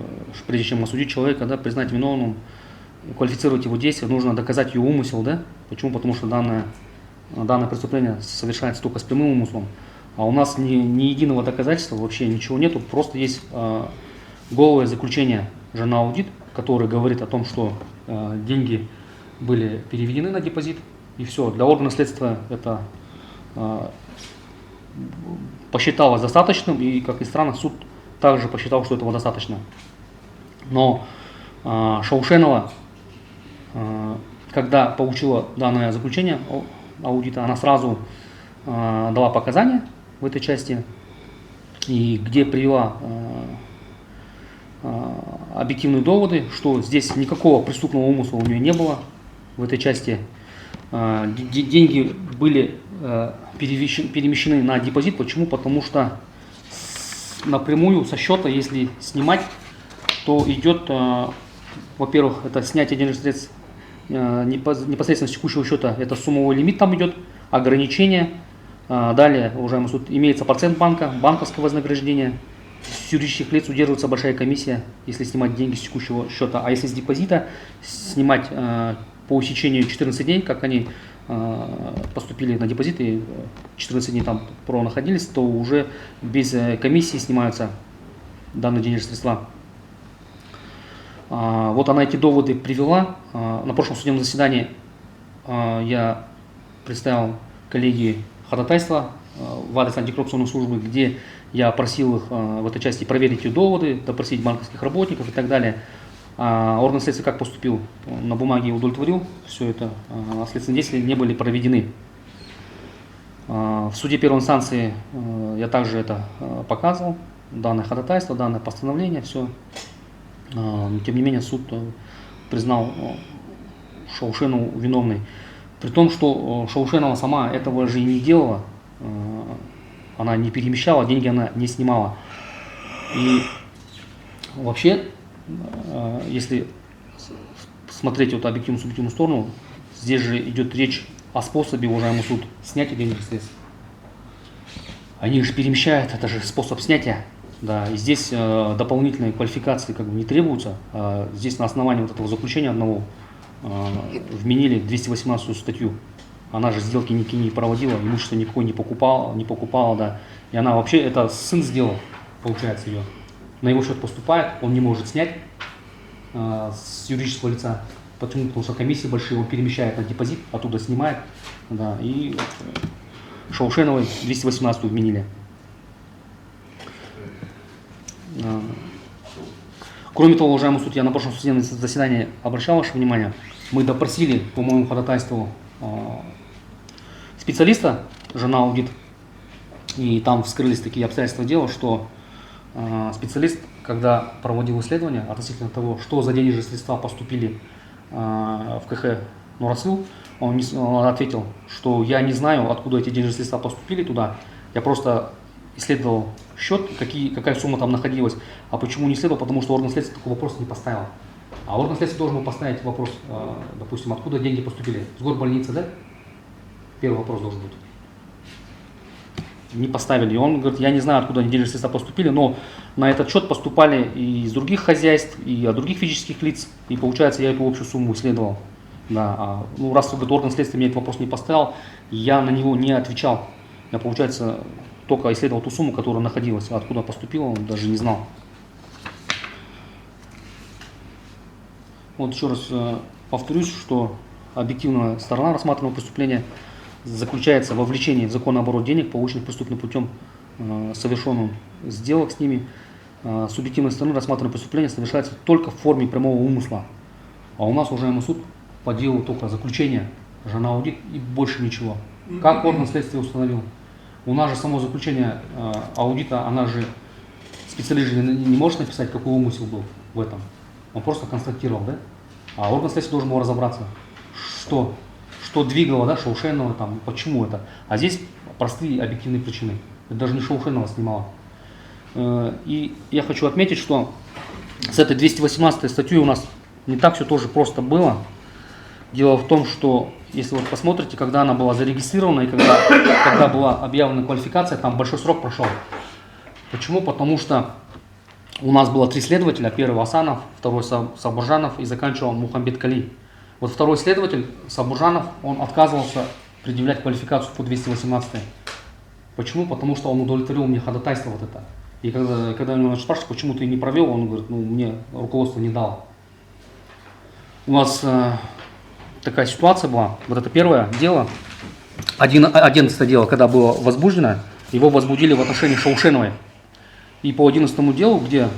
прежде чем осудить человека, да, признать виновным, квалифицировать его действия, нужно доказать ее умысел. Да? Почему? Потому что данное преступление совершается только с прямым умыслом. А у нас ни единого доказательства, вообще ничего нету, просто есть голое заключение «Жена аудит», которое говорит о том, что деньги были переведены на депозит, и все. Для органа следствия это посчиталось достаточным, и, как ни странно, суд также посчитал, что этого достаточно. Но Шаушенова, когда получила данное заключение аудита, она сразу дала показания в этой части, и где привела объективные доводы, что здесь никакого преступного умысла у нее не было в этой части. Деньги были перемещены на депозит. Почему? Потому что напрямую со счета, если снимать, то идет, во-первых, это снятие денежных средств непосредственно с текущего счета, это суммовой лимит там идет, ограничение. Далее, уважаемый суд, имеется процент банка, банковское вознаграждение. С юридических лиц удерживается большая комиссия, если снимать деньги с текущего счета. А если с депозита снимать по истечению 14 дней, как они поступили на депозит и 14 дней там находились, то уже без комиссии снимаются данные денежные средства. Вот она эти доводы привела. На прошлом судебном заседании я представил коллегии ходатайство в адрес антикоррупционной службы, где я просил их в этой части проверить ее доводы, допросить банковских работников и так далее. Орган следствия как поступил? На бумаге удовлетворил все это, следственные действия не были проведены. В суде первой инстанции я также это показывал, данное ходатайство, данное постановление, все. Но, тем не менее, суд признал Шаушенову виновной. При том, что Шаушенова сама этого же и не делала, она не перемещала, деньги она не снимала. И вообще, если смотреть вот объективную субъективную сторону, здесь же идет речь о способе, уважаемый суд, снятия денежных средств. Они же перемещают, это же способ снятия. Да, и здесь дополнительной квалификации как бы не требуется. Здесь на основании вот этого заключения одного вменили 218 статью. Она же сделки никакие не проводила, имущество никакой не покупала, да. И она вообще, это сын сделал, получается, ее. На его счет поступает, он не может снять с юридического лица. Почему? Потому что комиссии большие, он перемещает на депозит, оттуда снимает. Да, и Шаушеновой 218 вменили. Кроме того, уважаемый суд, я на прошлом судебном заседании обращал ваше внимание, мы допросили по моему ходатайству специалиста, жена аудит, и там вскрылись такие обстоятельства дела, что специалист, когда проводил исследование относительно того, что за денежные средства поступили в КХ Нурасыл, он ответил, что я не знаю, откуда эти денежные средства поступили туда, я просто исследовал счет, какая сумма там находилась, а почему не исследовал, потому что орган следствия такой вопрос не поставил. А орган следствия должен был поставить вопрос, допустим, откуда деньги поступили, с горбольницы, да? Первый вопрос должен быть. Не поставили. И он говорит, я не знаю, откуда они денежные средства поступили, но на этот счет поступали и из других хозяйств, и от других физических лиц, и получается, я эту общую сумму исследовал. Да, раз говорит, орган следствия мне этот вопрос не поставил, я на него не отвечал. Я, получается, только исследовал ту сумму, которая находилась, а откуда поступила, он даже не знал. Вот еще раз повторюсь, что объективная сторона рассматриваемого преступления заключается во вовлечении в законный денег, полученных преступным путем, совершенным сделок с ними. С объективной стороны рассматриваемое преступление совершается только в форме прямого умысла. А у нас уважаемый суд по делу только заключение, жена аудит и больше ничего. Как орган следствия установил? У нас же само заключение аудита, она же, специалист же не может написать, какой умысел был в этом. Он просто констатировал, да? А орган следствия должен был разобраться, что двигало, да, Шаушенова, там, почему это. А здесь простые объективные причины. Это даже не Шаушенова снимала. И я хочу отметить, что с этой 218 статьей у нас не так все тоже просто было. Дело в том, что если вы посмотрите, когда она была зарегистрирована и когда была объявлена квалификация, там большой срок прошел. Почему? Потому что у нас было 3 следователя, первый Асанов, второй Сабуржанов и заканчивал Мухамбет Кали. Вот второй следователь Сабуржанов, он отказывался предъявлять квалификацию по 218. Почему? Потому что он удовлетворил мне ходатайство вот это. И когда меня спрашивают, почему ты не провел, он говорит, мне руководство не дало. У нас такая ситуация была, вот это первое дело, 11 дело, когда было возбуждено, его возбудили в отношении Шаушеновой. И по 11 делу, где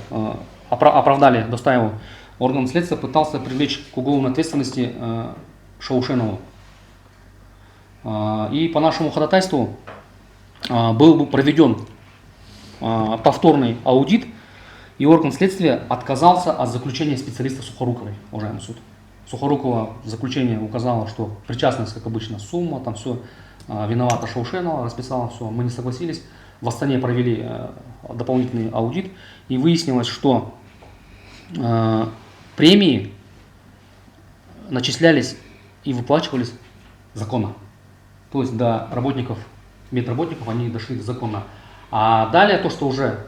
оправдали Достаеву, орган следствия пытался привлечь к уголовной ответственности Шаушенову. И по нашему ходатайству был проведен повторный аудит, и орган следствия отказался от заключения специалиста Сухоруковой, уважаемый суд. Сухорукова в заключении указала, что причастность, как обычно, сумма, там все, виновата Шаушенова, расписала все, мы не согласились. В Астане провели дополнительный аудит, и выяснилось, что премии начислялись и выплачивались законно. То есть до работников, медработников они дошли законно. А далее то, что уже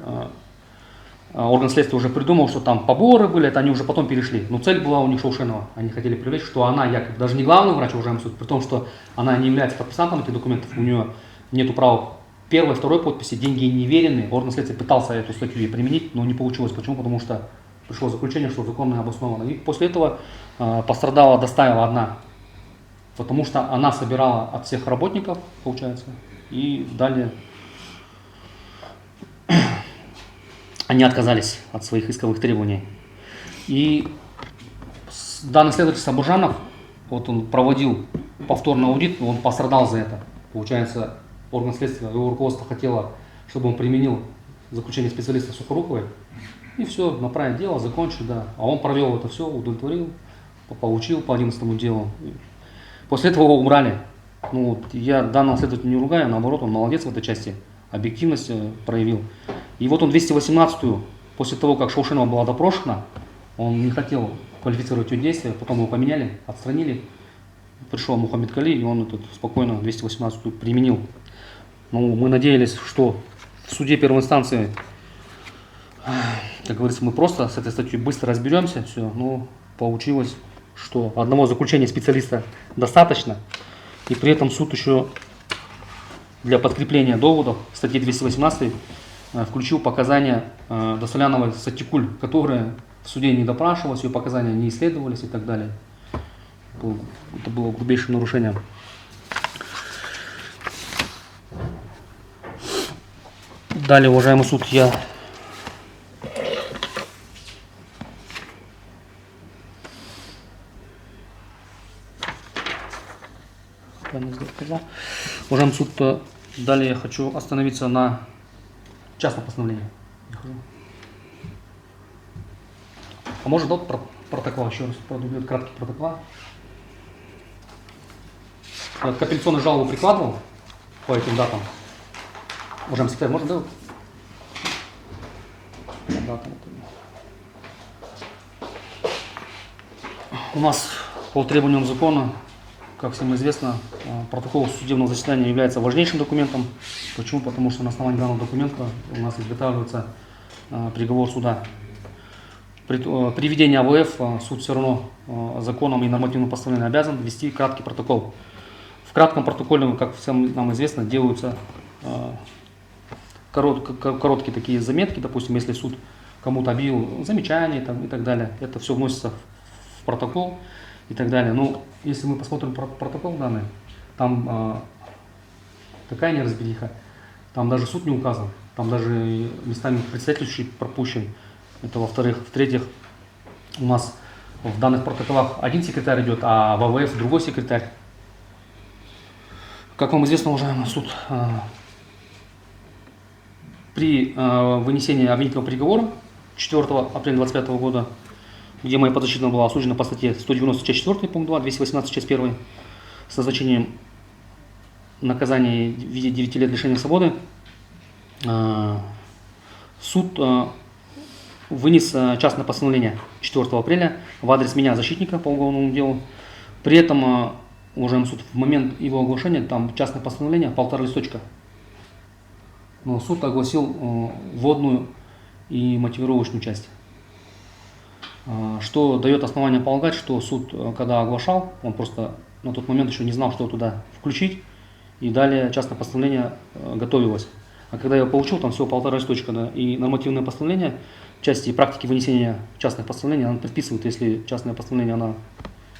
орган следствия уже придумал, что там поборы были, это они уже потом перешли. Но цель была у них Шаушенова. Они хотели привлечь, что она якобы даже не главный врач, уважаемый суд, при том, что она не является подписантом этих документов, у нее нет права первой, второй подписи, деньги неверенные. Орган следствия пытался эту статью и применить, но не получилось. Почему? Потому что пришло заключение, что законно и обосновано. И после этого пострадала Достаева одна, потому что она собирала от всех работников, получается, и далее они отказались от своих исковых требований. И данный следователь Сабуржанов, вот он проводил повторный аудит, он пострадал за это. Получается, орган следствия, его руководство хотело, чтобы он применил заключение специалиста Сухоруковой, и все, направить дело, закончить, да. А он провел это все, удовлетворил, получил по 11 делу. После этого его убрали. Я данного следователя не ругаю, наоборот, он молодец в этой части, объективность проявил. И вот он 218-ю, после того, как Шаушенова была допрошена, он не хотел квалифицировать ее действия, потом его поменяли, отстранили. Пришел Мухаммед Кали, и он спокойно 218-ю применил. Мы надеялись, что в суде первой инстанции, как говорится, мы просто с этой статьей быстро разберемся, все, но получилось, что одного заключения специалиста достаточно, и при этом суд еще для подкрепления доводов статьи 218 включил показания Досоляновой Сатикуль, которая в суде не допрашивалась, ее показания не исследовались и так далее. Это было грубейшим нарушением. Далее, уважаемый суд, я Уважаемый суд, далее я хочу остановиться на частном постановлении. А может, да, протокол еще раз продублирует, краткий протокол. Я к апелляционной жалобу прикладывал по этим датам. Уважаемый секретарь, можно, да? Дата. У нас по требованиям закона, как всем известно, протокол судебного заседания является важнейшим документом. Почему? Потому что на основании данного документа у нас изготавливается приговор суда. При ведении АВФ суд все равно законом и нормативным постановлением обязан ввести краткий протокол. В кратком протоколе, как всем нам известно, делаются короткие такие заметки. Допустим, если суд кому-то объявил замечание и так далее, это все вносится в протокол и так далее. Но если мы посмотрим протокол данный, там такая неразбериха, там даже суд не указан, там даже местами председательствующий пропущен. Это во-вторых. В-третьих, у нас в данных протоколах один секретарь идет, а в АВФ другой секретарь. Как вам известно, уважаемый суд, при вынесении обвинительного приговора 4 апреля 2025 года, где моя подзащитная была осуждена по статье 190 часть 4, пункт 2, 218 часть 1, с назначением наказания в виде 9 лет лишения свободы, суд вынес частное постановление 4 апреля в адрес меня, защитника по уголовному делу. При этом, уважаемый суд, в момент его оглашения, там частное постановление 1,5 листочка. Но суд огласил вводную и мотивировочную часть. Что дает основание полагать, что суд, когда оглашал, он просто на тот момент еще не знал, что туда включить, и далее частное постановление готовилось. А когда я его получил, там всего 1,5 листочка, да, и нормативное постановление в части практики вынесения частных постановлений, она предписывает, если частное постановление она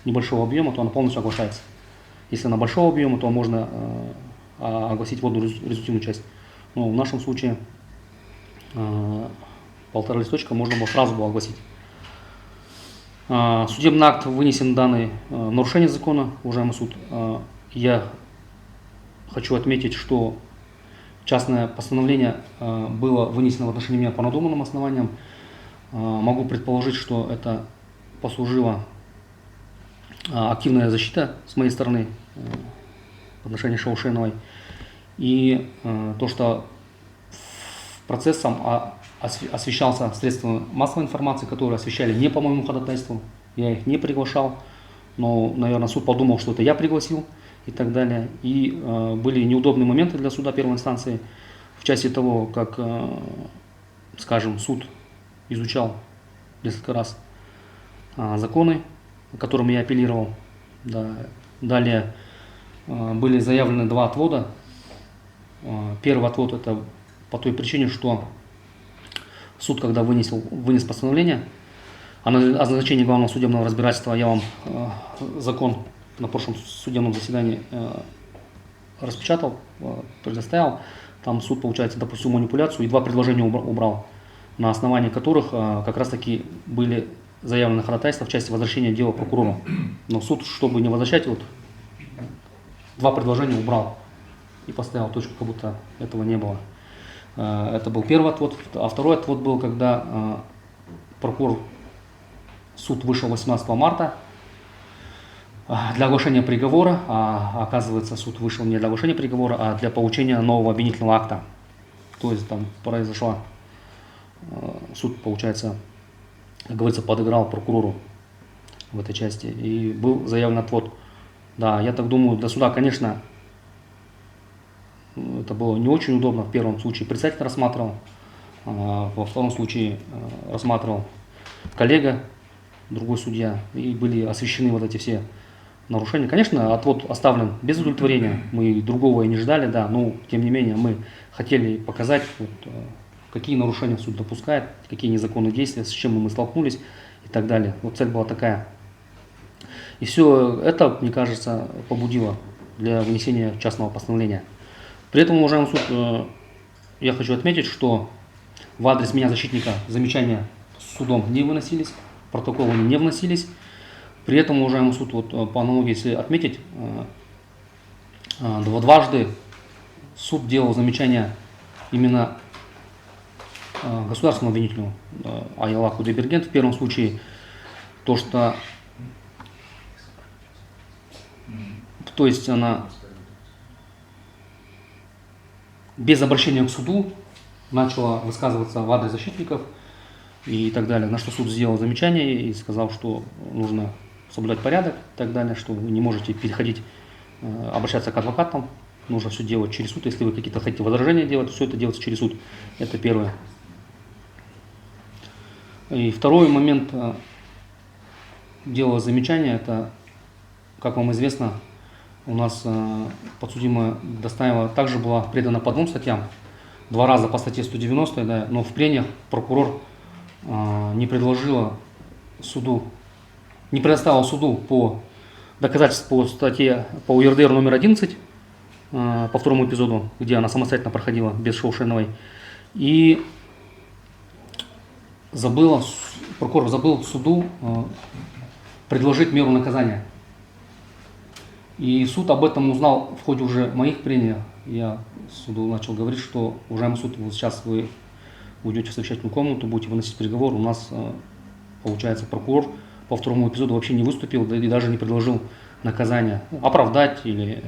небольшого объема, то она полностью оглашается. Если она большого объема, то можно огласить вводную результативную часть. Но в нашем случае 1,5 листочка можно было сразу огласить. Судебный акт вынесен данный нарушение закона, уважаемый суд. Я хочу отметить, что частное постановление было вынесено в отношении меня по надуманным основаниям. Могу предположить, что это послужила активная защита с моей стороны в отношении Шаушеновой. И то, что процессом освещался средства массовой информации, которые освещали не по моему ходатайству, я их не приглашал, но, наверное, суд подумал, что это я пригласил и так далее. И были неудобные моменты для суда первой инстанции в части того, как, скажем, суд изучал несколько раз законы, которым я апеллировал. Да. Далее были заявлены 2 отвода. Первый отвод это по той причине, что суд, когда вынес постановление о назначении главного судебного разбирательства, я вам закон на прошлом судебном заседании распечатал, предоставил. Там суд, получается, допустил манипуляцию и 2 предложения убрал, на основании которых как раз таки были заявлены ходатайства в части возвращения дела прокурору. Но суд, чтобы не возвращать, вот 2 предложения убрал и поставил точку, как будто этого не было. Это был первый отвод. А второй отвод был, когда суд вышел 18 марта для оглашения приговора, а оказывается, суд вышел не для оглашения приговора, а для получения нового обвинительного акта. То есть там произошла, суд, получается, как говорится, подыграл прокурору в этой части, и был заявлен отвод. Да, я так думаю, для суда, конечно, это было не очень удобно. В первом случае председатель рассматривал, во втором случае рассматривал коллега, другой судья, и были освещены вот эти все нарушения. Конечно, отвод оставлен без удовлетворения, мы другого и не ждали, да, но тем не менее мы хотели показать, вот, какие нарушения суд допускает, какие незаконные действия, с чем мы столкнулись и так далее. Вот цель была такая. И все это, мне кажется, побудило для вынесения частного постановления. При этом, уважаемый суд, я хочу отметить, что в адрес меня, защитника, замечания судом не выносились, протоколы не вносились. При этом, уважаемый суд, вот по аналогии, если отметить, дважды суд делал замечания именно государственному обвинителю Аяла Кудайберген в первом случае, то, что то есть она без обращения к суду начала высказываться в адрес защитников и так далее, на что суд сделал замечание и сказал, что нужно соблюдать порядок и так далее, что вы не можете переходить, обращаться к адвокатам, нужно все делать через суд. Если вы какие-то хотите возражения делать, все это делается через суд. Это первое. И второй момент, дело замечания, это, как вам известно, у нас подсудимая Достаева также была предана по 2 статьям, 2 раза по статье 190, да, но в прениях прокурор не предоставила суду по доказательству по статье по УРДР номер 11, по второму эпизоду, где она самостоятельно проходила без Шаушеновой, и прокурор забыл суду предложить меру наказания. И суд об этом узнал в ходе уже моих прений. Я суду начал говорить, что, уважаемый суд, вот сейчас вы уйдете в совещательную комнату, будете выносить приговор. У нас, получается, прокурор по второму эпизоду вообще не выступил и даже не предложил наказание, оправдать или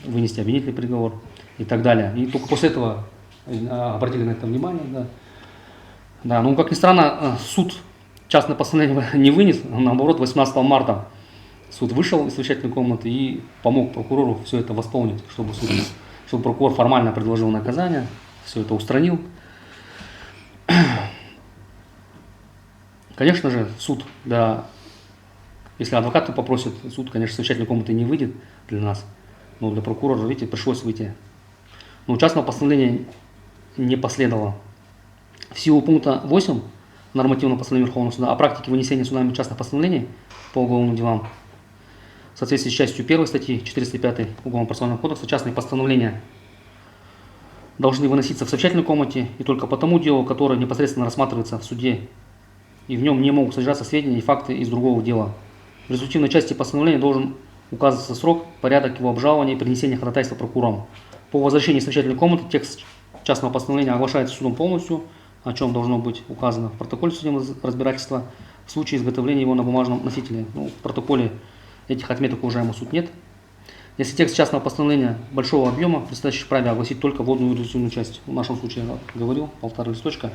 вынести обвинительный приговор и так далее. И только после этого обратили на это внимание. Да. Да, ну, как ни странно, суд частное постановление не вынес, а наоборот, 18 марта суд вышел из совещательной комнаты и помог прокурору все это восполнить, чтобы прокурор формально предложил наказание, все это устранил. Конечно же, суд, да, если адвокаты попросят, суд, конечно, из совещательной комнаты не выйдет для нас, но для прокурора, видите, пришлось выйти. Но частного постановления не последовало. В силу пункта 8 нормативного постановления Верховного суда о практике вынесения судами частных постановлений по уголовным делам, в соответствии с частью 1 статьи 405 Уголовно-процессуального кодекса, частные постановления должны выноситься в совещательной комнате и только по тому делу, которое непосредственно рассматривается в суде, и в нем не могут содержаться сведения и факты из другого дела. В результативной части постановления должен указываться срок, порядок его обжалования и принесения ходатайства прокурором. По возвращении из совещательной комнаты текст частного постановления оглашается судом полностью, о чем должно быть указано в протоколе судебного разбирательства в случае изготовления его на бумажном носителе. Ну, в протоколе этих отметок, уважаемый суд, нет. Если текст частного постановления большого объема, предстоящий вправе огласить только вводную и резолютивную часть. В нашем случае, я говорил, 1,5 листочка.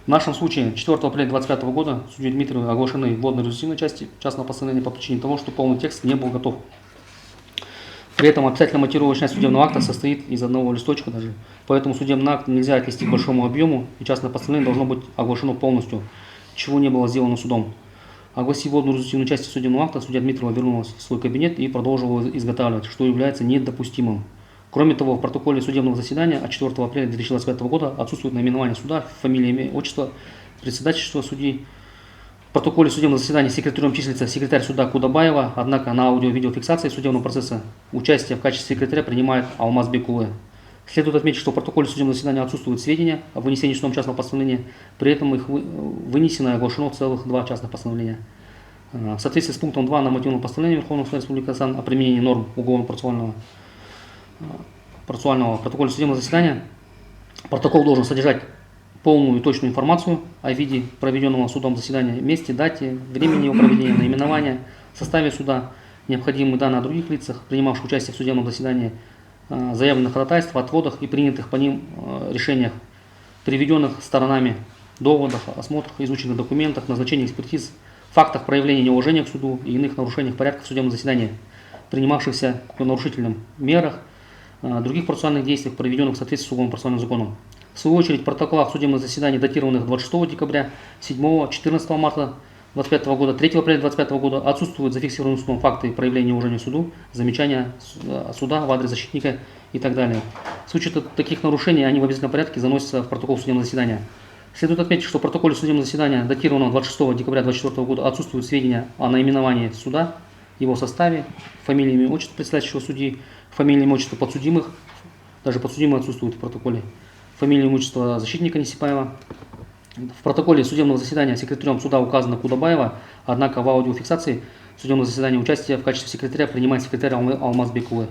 В нашем случае 4 апреля 2025 года судьей Дмитриевой оглашены вводные и резолютивные части частного постановления по причине того, что полный текст не был готов. При этом обязательно-мотивировочная судебного акта состоит из 1 листочка даже. Поэтому судебный акт нельзя отнести к большому объему, и частное постановление должно быть оглашено полностью, чего не было сделано судом. Огласив вводную резолютивную часть судебного акта, судья Дмитриева вернулась в свой кабинет и продолжила изготавливать, что является недопустимым. Кроме того, в протоколе судебного заседания от 4 апреля 2025 года отсутствует наименование суда, фамилия, имя, отчество, председательство судьи. В протоколе судебного заседания секретарем числится секретарь суда Кудабаева, однако на аудио-видеофиксации судебного процесса участие в качестве секретаря принимает Алмазбек Улы. Следует отметить, что в протоколе судебного заседания отсутствуют сведения о вынесении судом частного постановления, при этом их вынесено и оглашено целых 2 частных постановления. В соответствии с пунктом 2 нормативного постановления Верховного суда Республики Казахстан о применении норм уголовно-процессуального протокола судебного заседания, протокол должен содержать полную и точную информацию о виде проведенного судом заседания, месте, дате, времени его проведения, наименования, составе суда, необходимые данные о других лицах, принимавших участие в судебном заседании, заявленных ходатайств, отводах и принятых по ним решениях, приведенных сторонами, доводах, осмотрах, изученных документах, назначении экспертиз, фактах проявления неуважения к суду и иных нарушениях порядка в судебном заседании, принимавшихся по нарушительным мерах, других процессуальных действиях, проведенных в соответствии с уголовно-процессуальным законом. В свою очередь, в протоколах судебных заседаний, датированных 26 декабря, 7, 14 марта 2025 года, 3 апреля 2025 года, отсутствуют зафиксированные судом факты проявления неуважения к суду, замечания суда в адрес защитника и так далее. В случае таких нарушений они в обязательном порядке заносятся в протокол судебного заседания. Следует отметить, что в протоколе судебного заседания, датированного 26 декабря 2024 года, отсутствуют сведения о наименовании суда, его составе, фамилии, имя, отчество председательского судьи, фамилии, имя, отчество подсудимых, даже подсудимые отсутствуют в протоколе, фамилия, имущество защитника Несипаева. В протоколе судебного заседания секретарем суда указано Кудабаева, однако в аудиофиксации судебного заседания участие в качестве секретаря принимает секретарь Алмазбек Улы.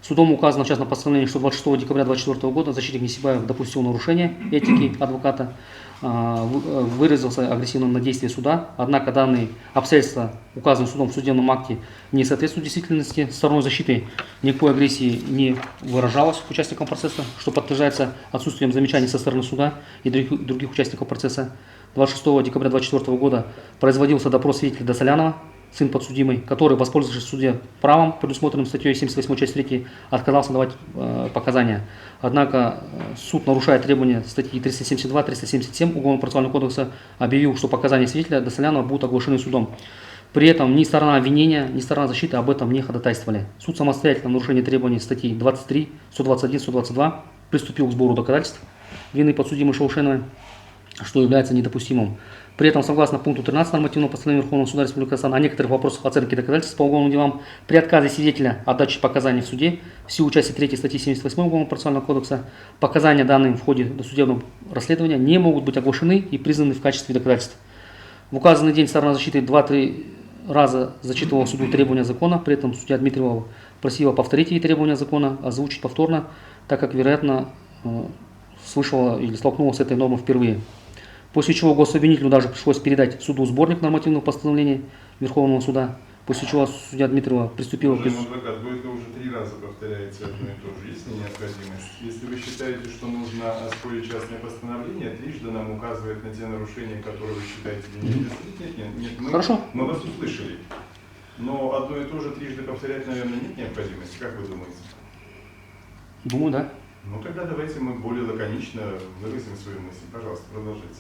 Судом указано в частном постановлении, что 26 декабря 2024 года защитник Несибаев допустил нарушение этики адвоката, выразился агрессивно на действия суда, однако данные обстоятельства, указанные судом в судебном акте, не соответствуют действительности. Стороной защиты никакой агрессии не выражалось участникам процесса, что подтверждается отсутствием замечаний со стороны суда и других участников процесса. 26 декабря 2024 года производился допрос свидетеля Досолянова, сын подсудимый, который, воспользовавшись в суде правом, предусмотренным статьей 78 часть 3, отказался давать показания. Однако суд, нарушая требования статьи 372-377 Уголовно-процессуального кодекса, объявил, что показания свидетеля Досолянова будут оглашены судом. При этом ни сторона обвинения, ни сторона защиты об этом не ходатайствовали. Суд самостоятельно в нарушении требований статей 23, 121, 122 приступил к сбору доказательств вины подсудимой Шаушеновой, что является недопустимым. При этом, согласно пункту 13 нормативного постановления Верховного суда Республики Казахстан о некоторых вопросах оценки доказательств по уголовным делам, при отказе свидетеля от дачи показаний в суде в силу части 3 статьи 78 Уголовно-процессуального кодекса, показания, данные в ходе досудебного расследования, не могут быть оглашены и признаны в качестве доказательств. В указанный день сторона защиты 2-3 раза зачитывала суду требования закона, при этом судья Дмитриева просила повторить ей требования закона, озвучить повторно, так как, вероятно, слышала или столкнулась с этой нормой впервые. После чего гособвинителю даже пришлось передать суду сборник нормативных постановлений Верховного суда, после чего судья Дмитриева приступила к... Адвокат, вы это уже 3 раза повторяете одно и то же. Есть ли необходимость? Если вы считаете, что нужно оспорить частное постановление, трижды нам указывает на те нарушения, которые вы считаете недействительными. Нет, Хорошо. Мы вас услышали. Но одно и то же трижды повторять, наверное, нет необходимости. Как вы думаете? Думаю, да. Ну тогда давайте мы более лаконично выразим свои мысли. Пожалуйста, продолжайте.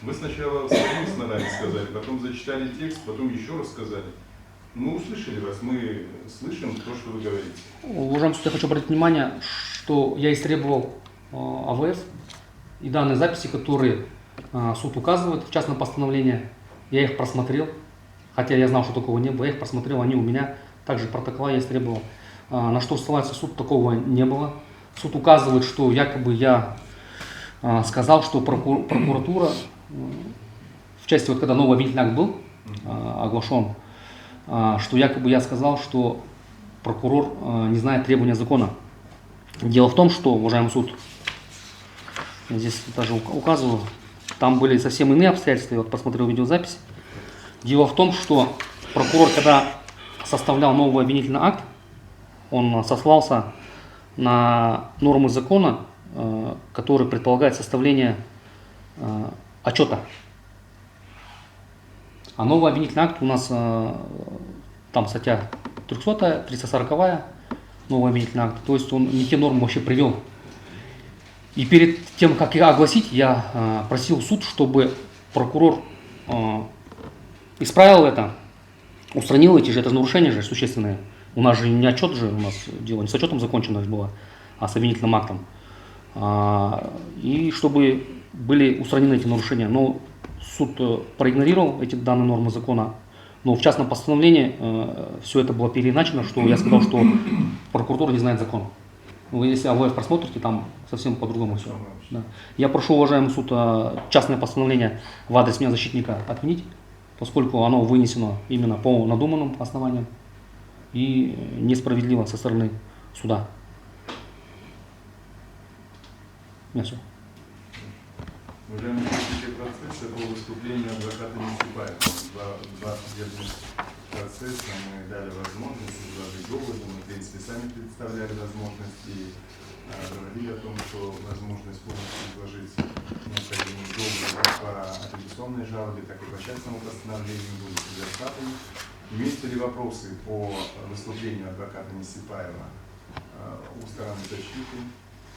Вы сначала своими словами сказали, потом зачитали текст, потом еще раз сказали. Мы услышали вас, мы слышим то, что вы говорите. Уважаемый суд, я хочу обратить внимание, что я истребовал АВС и данные записи, которые суд указывает в частном постановлении, я их просмотрел, хотя я знал, что такого не было, я их просмотрел, они у меня, также протокола я истребовал. На что ссылается суд, такого не было. Суд указывает, что якобы я сказал, что прокуратура, в части, вот когда новый обвинительный акт был оглашен, что якобы я сказал, что прокурор не знает требования закона. Дело в том, что, уважаемый суд, здесь даже указываю, там были совсем иные обстоятельства, я вот посмотрел видеозапись. Дело в том, что прокурор, когда составлял новый обвинительный акт, он сослался на нормы закона, который предполагает составление отчета. А новый обвинительный акт у нас, там статья 300, 340, новый обвинительный акт, то есть он не те нормы вообще привел. И перед тем, как их огласить, я просил суд, чтобы прокурор исправил это, устранил эти же, это же нарушения же существенные. У нас же не отчет же, у нас дело не с отчетом закончено было, а с обвинительным актом. И чтобы были устранены эти нарушения. Но суд проигнорировал эти данные нормы закона. Но в частном постановлении все это было переиначено, что я сказал, что прокуратура не знает закон. Вы если АВФ просмотрите, там совсем по-другому все. Да. Я прошу, уважаемый суд, частное постановление в адрес меня защитника отменить, поскольку оно вынесено именно по надуманным основаниям и несправедливо со стороны суда. У меня все. Уважаемые участники процесса, по выступлению адвоката Несибаева, два судебных процесса мы дали возможность изложить доводы, мы, в принципе, сами представляли возможности, говорили о том, что возможность полностью изложить необходимые доводы как по апелляционной жалобе, так и по частному постановлению будет предоставлены. Имеются ли вопросы по выступлению адвоката Несибаева у стороны защиты?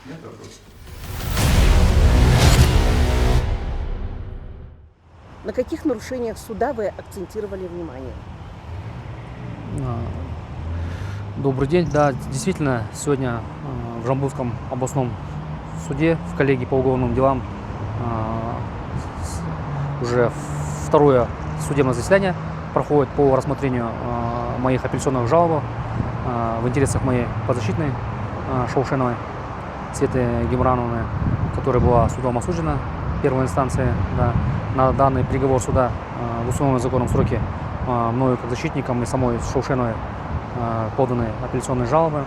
Нет вопросов? На каких нарушениях суда вы акцентировали внимание? Добрый день. Да, действительно, сегодня в Жамбылском областном суде в коллегии по уголовным делам уже второе судебное заседание проходит по рассмотрению моих апелляционных жалоб в интересах моей подзащитной Шаушеновой Светы Гимрановны, которая была судом осуждена первой инстанции. Да, на данный приговор суда в установленном законом сроке мною как защитником и самой Шаушеновой поданы апелляционные жалобы.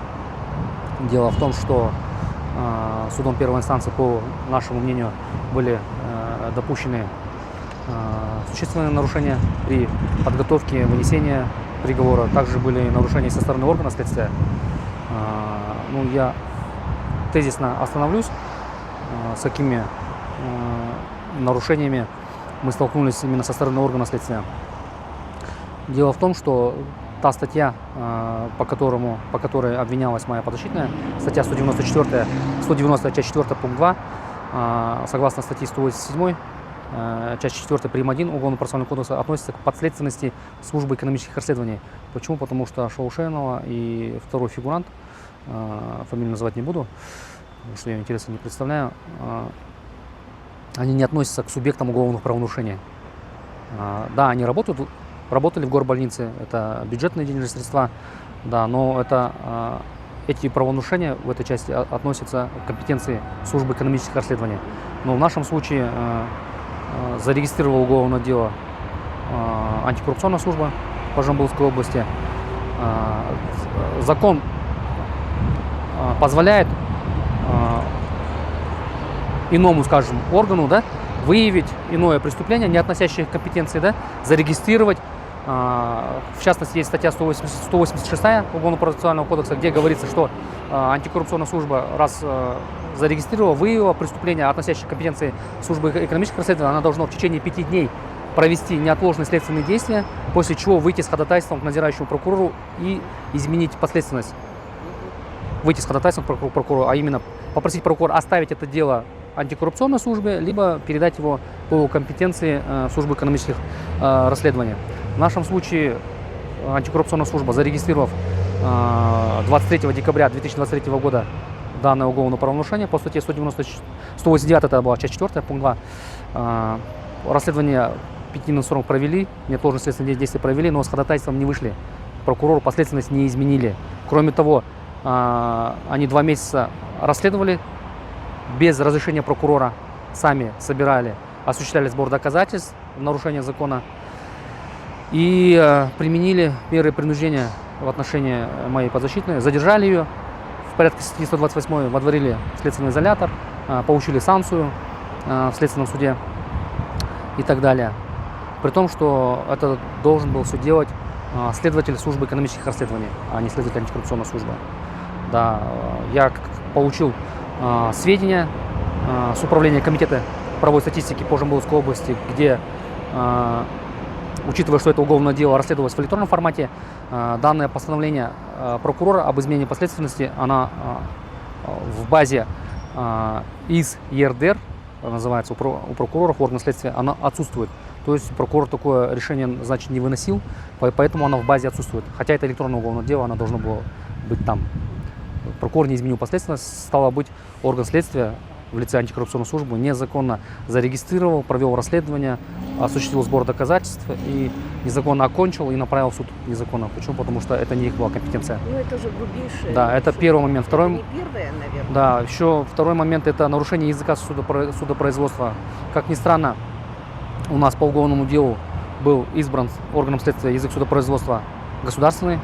Дело в том, что судом первой инстанции, по нашему мнению, были допущены существенные нарушения при подготовке вынесения приговора. Также были нарушения со стороны органов следствия. Ну, я тезисно остановлюсь, с какими нарушениями мы столкнулись именно со стороны органов следствия. Дело в том, что та статья, по которой обвинялась моя подзащитная, статья 190, часть 4, пункт 2, согласно статье 187, часть 4, прим. 1 Уголовно-процессуального кодекса, относится к подследственности службы экономических расследований. Почему? Потому что Шаушенова и второй фигурант, фамилию называть не буду, потому что я интереса не представляю, они не относятся к субъектам уголовных правонарушений. Да, они работали в горбольнице, это бюджетные денежные средства, да, но эти правонарушения в этой части относятся к компетенции службы экономических расследований. Но в нашем случае зарегистрировала уголовное дело антикоррупционная служба по Жамбылской области. Закон позволяет иному, скажем, органу, да, выявить иное преступление, не относящее к компетенции, да, зарегистрировать. В частности, есть статья 186 Уголовно-процессуального кодекса, где говорится, что антикоррупционная служба, раз зарегистрировала, выявила преступление, относящее к компетенции службы экономических расследований, она должна в течение 5 дней провести неотложные следственные действия, после чего выйти с ходатайством к надзирающему прокурору и изменить подследственность. Выйти с ходатайством к прокурору, а именно попросить прокурора оставить это дело антикоррупционной службе, либо передать его по компетенции службы экономических расследований. В нашем случае антикоррупционная служба, зарегистрировав 23 декабря 2023 года данное уголовное правонарушение по статье 189, это была часть 4, пункт 2, расследование 5 на 40 провели, неотложные следственные действия провели, но с ходатайством не вышли. Прокурору последственность не изменили. Кроме того, они 2 месяца расследовали без разрешения прокурора, сами собирали, осуществляли сбор доказательств в нарушение закона и применили меры принуждения в отношении моей подзащитной, задержали ее в порядке статьи 128, водворили в следственный изолятор, получили санкцию в следственном суде и так далее. При том, что это должен был все делать следователь службы экономических расследований, а не следователь антикоррупционной службы. Да, я получил сведения с управления комитета правовой статистики по Жамбылской области, где, учитывая, что это уголовное дело расследовалось в электронном формате, данное постановление прокурора об изменении подследственности, она в базе из ЕРДР, называется, у прокуроров, органов следствия, она отсутствует. То есть прокурор такое решение, значит, не выносил, поэтому она в базе отсутствует. Хотя это электронное уголовное дело, она должна была быть там. Прокурор не изменил подследственность, стало быть, орган следствия в лице антикоррупционной службы незаконно зарегистрировал, провел расследование, осуществил сбор доказательств и незаконно окончил и направил в суд незаконно. Почему? Потому что это не их была компетенция. Ну, это же грубейшее. Да, это первый момент. Второй, не первое, наверное. да, еще второй момент – это нарушение языка судопроизводства. Как ни странно, у нас по уголовному делу был избран органом следствия язык судопроизводства государственный,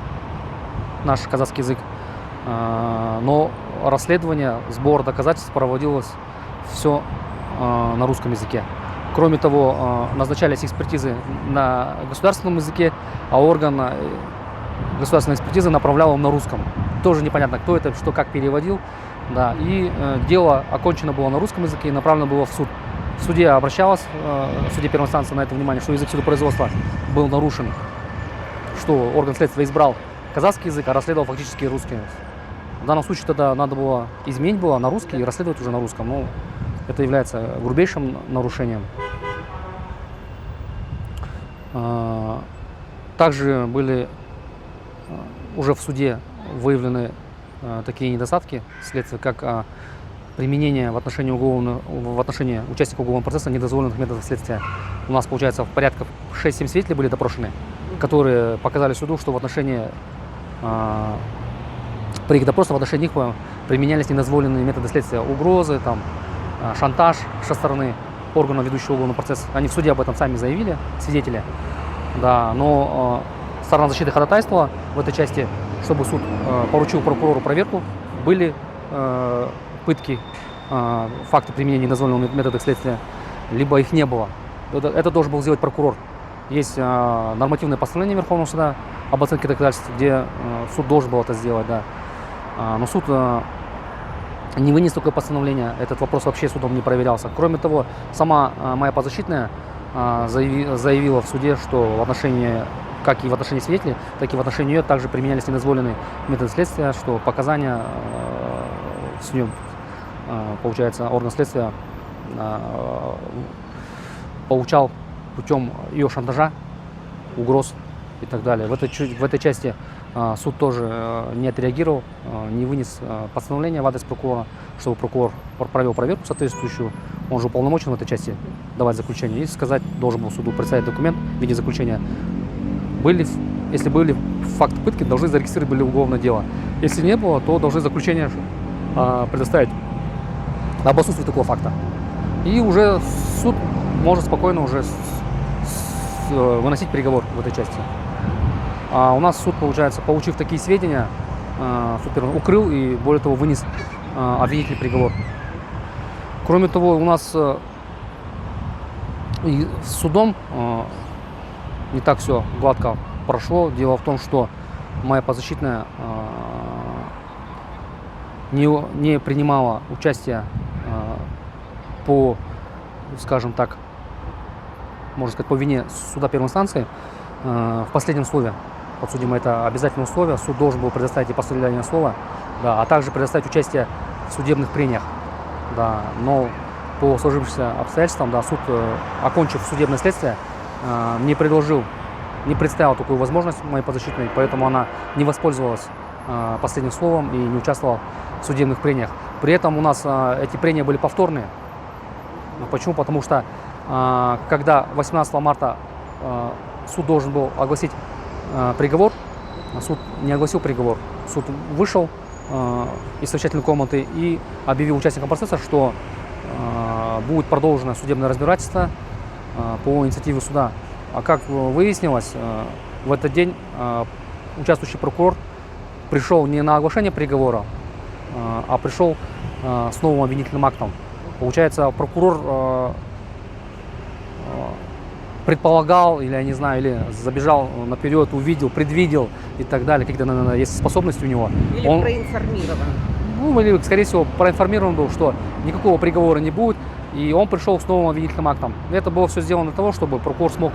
наш казахский язык. Но расследование, сбор доказательств проводилось все на русском языке. Кроме того, назначались экспертизы на государственном языке, а орган государственной экспертизы направлял его на русском. Тоже непонятно, кто это, что, как переводил. Да. И дело окончено было на русском языке и направлено было в суд. В суде обращалась, в суде первой инстанции на это внимание, что язык судопроизводства был нарушен, что орган следствия избрал казахский язык, а расследовал фактически русский. В данном случае тогда надо было изменить было на русский и расследовать уже на русском. Но это является грубейшим нарушением. Также были уже в суде выявлены такие недостатки следствия, как применение в отношении участника уголовного процесса недозволенных методов следствия. У нас, получается, в порядка 6-7 свидетелей были допрошены, которые показали суду, что в отношении при их допросах в отношении них применялись недозволенные методы следствия, угрозы, там, шантаж со стороны органа, ведущего уголовный процесс. Они в суде об этом сами заявили, свидетели. Да, но сторона защиты ходатайствовала в этой части, чтобы суд поручил прокурору проверку были пытки, факты применения недозволенного метода следствия, либо их не было. Это должен был сделать прокурор. Есть нормативное постановление Верховного суда об оценке доказательств, где суд должен был это сделать, да. Но суд не вынес такое постановление, этот вопрос вообще судом не проверялся. Кроме того, сама моя подзащитная заявила в суде, что в отношении, как и в отношении свидетелей, так и в отношении ее также применялись недозволенные методы следствия, что показания с нее, получается, орган следствия получал путем ее шантажа, угроз и так далее. В этой части суд тоже не отреагировал, не вынес постановление в адрес прокурора, чтобы прокурор провел проверку соответствующую. Он же уполномочен в этой части давать заключение и сказать, должен был суду представить документ в виде заключения. Если были факты пытки, должны зарегистрировать были уголовное дело. Если не было, то должны заключение предоставить об отсутствии такого факта. И уже суд может спокойно уже выносить приговор в этой части. А у нас суд, получается, получив такие сведения, укрыл и, более того, вынес обвинительный приговор. Кроме того, у нас и с судом не так все гладко прошло. Дело в том, что моя подзащитная не принимала участие по, скажем так, можно сказать, по вине суда первой инстанции в последнем слове. Подсудимое это обязательное условие. Суд должен был предоставить и последнее слово, да, а также предоставить участие в судебных прениях. Да. Но по сложившимся обстоятельствам, да, суд, окончив судебное следствие, не представил такую возможность моей подзащитной, поэтому она не воспользовалась последним словом и не участвовала в судебных прениях. При этом у нас эти прения были повторные. Почему? Потому что когда 18 марта суд должен был огласить приговор, суд не огласил приговор. Суд вышел из совещательной комнаты и объявил участникам процесса, что будет продолжено судебное разбирательство по инициативе суда. А как выяснилось, в этот день участвующий прокурор пришел не на оглашение приговора, а пришел с новым обвинительным актом. Получается, прокурор предполагал, или я не знаю, или забежал наперед, увидел, предвидел и так далее, какие-то, наверное, есть способности у него. Или Он проинформирован. Ну, или, скорее всего, проинформирован был, что никакого приговора не будет, и он пришел с новым обвинительным актом. Это было все сделано для того, чтобы прокурор смог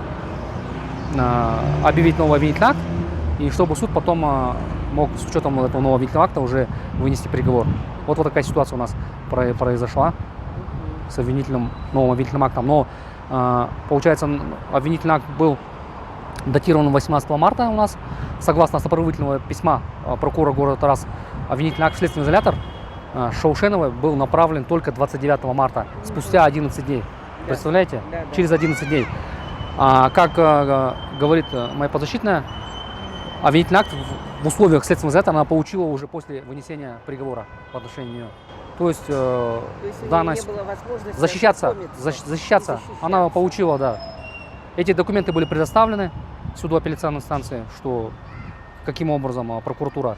объявить новый обвинительный акт, и чтобы суд потом мог с учетом этого нового обвинительного акта уже вынести приговор. Вот такая ситуация у нас произошла с новым обвинительным актом. Но, получается, обвинительный акт был датирован 18 марта у нас. Согласно сопроводительного письма прокурора города Тарас, обвинительный акт в следственный изолятор Шаушеновой был направлен только 29 марта, спустя 11 дней. Представляете? Да. Через 11 дней. Как говорит моя подзащитная, обвинительный акт в условиях следственного изолятора она получила уже после вынесения приговора по отношению нее. То есть, То есть у данная нее не было возможности защищаться, защищаться. она получила, да. Эти документы были предоставлены суду апелляционной инстанции, что каким образом прокуратура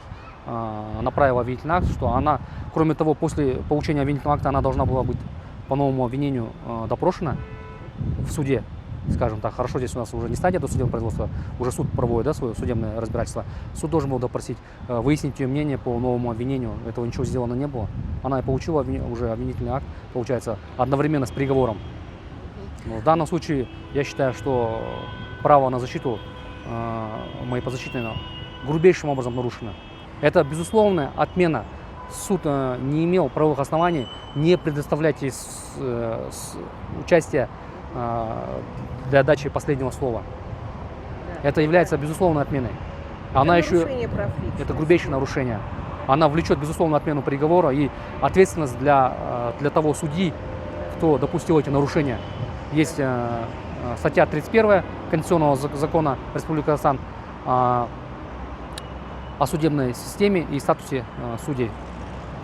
направила обвинительный акт, что она, кроме того, после получения обвинительного акта она должна была быть по новому обвинению допрошена в суде, скажем так. Хорошо, здесь у нас уже не стадия досудебного производства, уже суд проводит, да, свое судебное разбирательство. Суд должен был допросить, выяснить ее мнение по новому обвинению. Этого ничего сделано не было. Она и получила уже обвинительный акт, получается, одновременно с приговором. Но в данном случае я считаю, что право на защиту моей подзащитной грубейшим образом нарушено. Это безусловная отмена. Суд не имел правовых оснований не предоставлять ей участие для дачи последнего слова. Да. Это является безусловной отменой. Она Это еще, нарушение прав личности. это грубейшее нарушение. Она влечет безусловную отмену приговора и ответственность для того судьи, кто допустил эти нарушения. Есть статья 31 Конституционного закона Республики Казахстан о судебной системе и статусе судей,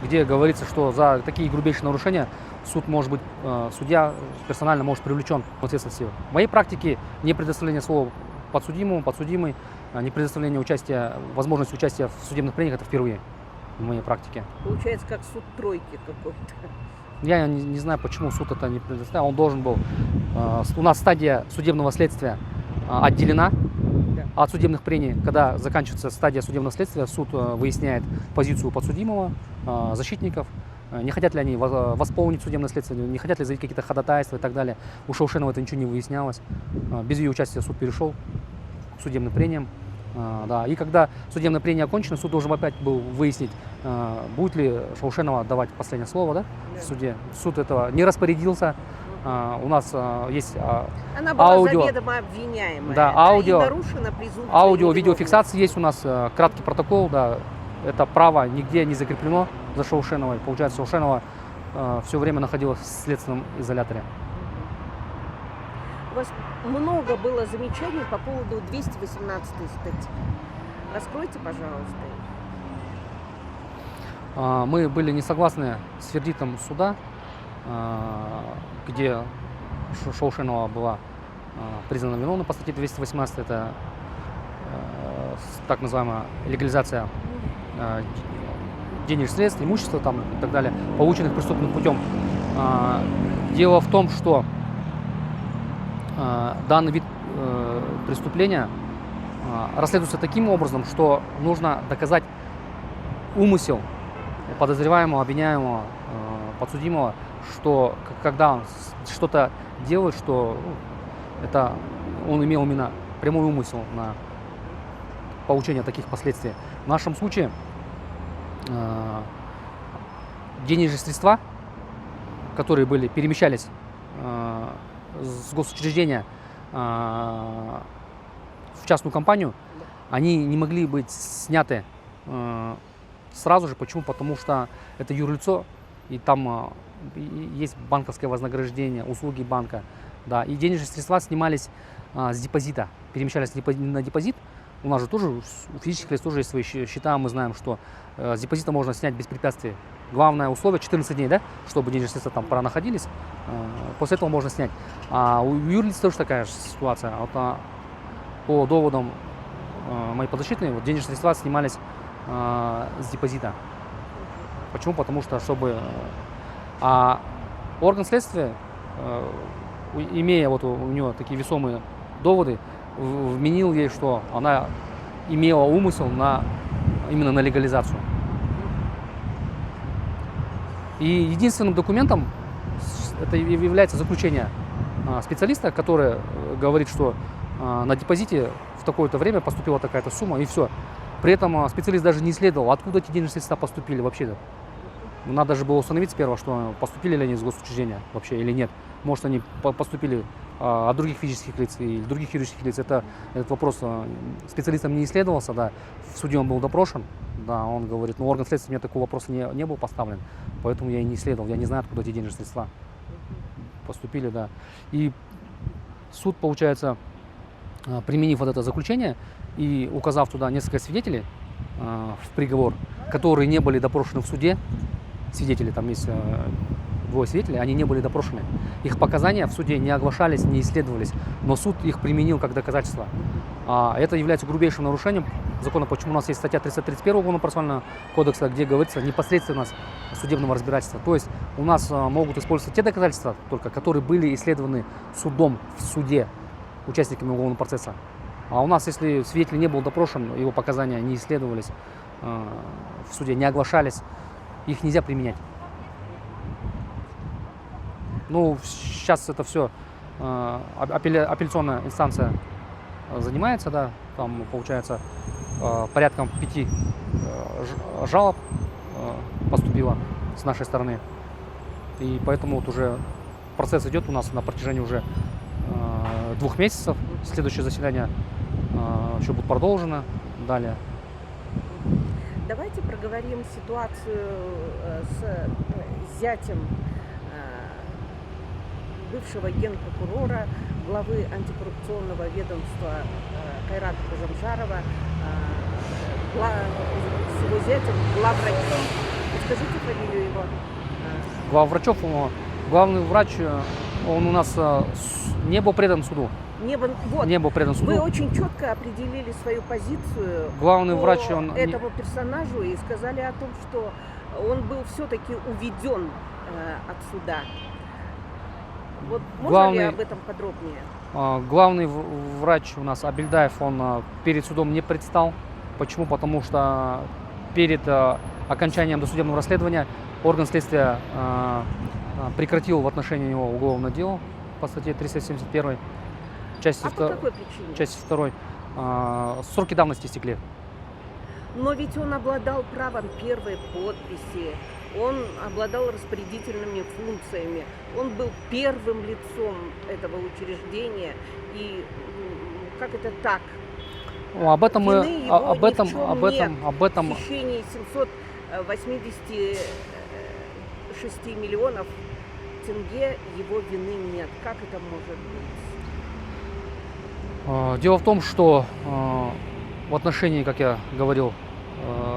где говорится, что за такие грубейшие нарушения судья персонально может привлечен к ответственности. В моей практике не предоставление слова подсудимому, подсудимой, не предоставление возможности участия в судебных прениях — это впервые. в моей практике. Получается, как суд тройки какой-то. Я не знаю, почему суд это не предоставил. Он должен был. У нас стадия судебного следствия отделена от судебных прений. Когда заканчивается стадия судебного следствия, суд выясняет позицию подсудимого, защитников, не хотят ли они восполнить судебное следствие, не хотят ли заявить какие-то ходатайства и так далее. У Шаушенова это ничего не выяснялось. Без ее участия суд перешел к судебным прениям. Да. И когда судебное прение окончено, суд должен опять был выяснить, будет ли Шаушенова давать последнее слово, да, в суде. Суд этого не распорядился. У нас есть Она была аудио, заведомо обвиняемая. да, И аудио, нарушена презумпция аудио, невиновности. видеофиксация есть у нас, краткий протокол, да, это право нигде не закреплено за Шаушеновой. Получается, Шаушенова все время находилась в следственном изоляторе. У вас много было замечаний по поводу 218 статьи. Раскройте, пожалуйста. Мы были не согласны с вердиктом суда, где Шаушенова была признана виновной по статье 218. Это так называемая легализация денежных средств, имущества там, и так далее, полученных преступным путем. Дело в том, что данный вид преступления расследуется таким образом, что нужно доказать умысел подозреваемого, обвиняемого, подсудимого, что когда он что-то делает, что это он имел именно прямой умысел на получение таких последствий. В нашем случае денежные средства, которые перемещались с госучреждения в частную компанию, они не могли быть сняты сразу же. Почему? Потому что это юрлицо, и там есть банковское вознаграждение, услуги банка. Да, и денежные средства снимались с депозита, перемещались на депозит. У нас же тоже, у физических лиц тоже есть свои счета, мы знаем, что с депозита можно снять без препятствий. Главное условие 14 дней, да, чтобы денежные средства там пронаходились, после этого можно снять. А у юрлиц тоже такая же ситуация. Вот, по доводам моей подзащитной, вот, денежные средства снимались с депозита. Почему? Потому что, чтобы... А орган следствия, имея вот у нее такие весомые доводы, вменил ей, что она имела умысел именно на легализацию. И единственным документом это является заключение специалиста, который говорит, что на депозите в такое-то время поступила такая-то сумма, и все. При этом специалист даже не исследовал, откуда эти денежные средства поступили вообще. Надо же было установить сперва, что поступили ли они из госучреждения вообще или нет. Может, они поступили от других физических лиц или других юридических лиц. Этот вопрос специалистам не исследовался, да. В суде он был допрошен, да, он говорит, орган следствия мне такого вопроса не был поставлен, поэтому я и не исследовал, я не знаю, откуда эти денежные средства поступили, да. И суд, получается, применив вот это заключение и указав туда несколько свидетелей в приговор, которые не были допрошены в суде, свидетели, там есть двое свидетелей, они не были допрошены. Их показания в суде не оглашались, не исследовались, но суд их применил как доказательство. Это является грубейшим нарушением закона, почему у нас есть статья 331 Уголовно-процессуального кодекса, где говорится непосредственно судебного разбирательства. То есть у нас могут использоваться те доказательства, только которые были исследованы судом в суде, участниками уголовного процесса. А у нас, если свидетель не был допрошен, его показания не исследовались в суде, не оглашались, их нельзя применять. Ну, сейчас это все апелляционная инстанция занимается, да, там получается порядком 5 жалоб поступило с нашей стороны. И поэтому вот уже процесс идет у нас на протяжении уже 2 месяцев. Следующее заседание еще будет продолжено далее. Давайте проговорим ситуацию с зятем бывшего генпрокурора, главы антикоррупционного ведомства Кайрата Кожамжарова, с его зятем, главврачом. Скажите фамилию его. Главврачев, главный врач, он у нас не был предан суду. Вот. не был предан суду. Вы очень четко определили свою позицию Главный по врач, он не- этому персонажу и сказали о том, что он был все-таки уведен от суда. Вот можно ли Главный- об этом подробнее? Главный врач у нас Абельдаев, он перед судом не предстал. Почему? Потому что перед окончанием досудебного расследования орган следствия прекратил в отношении него уголовное дело по статье 371 части, А по какой причине? части 2. Сроки давности истекли. Но ведь он обладал правом первой подписи, он обладал распорядительными функциями, он был первым лицом этого учреждения. И как это так? Об этом мы, Вины его об ни в этом, чем об нет. этом, об этом. В хищении 786 миллионов тенге его вины нет. Как это может быть? Дело в том, что в отношении, как я говорил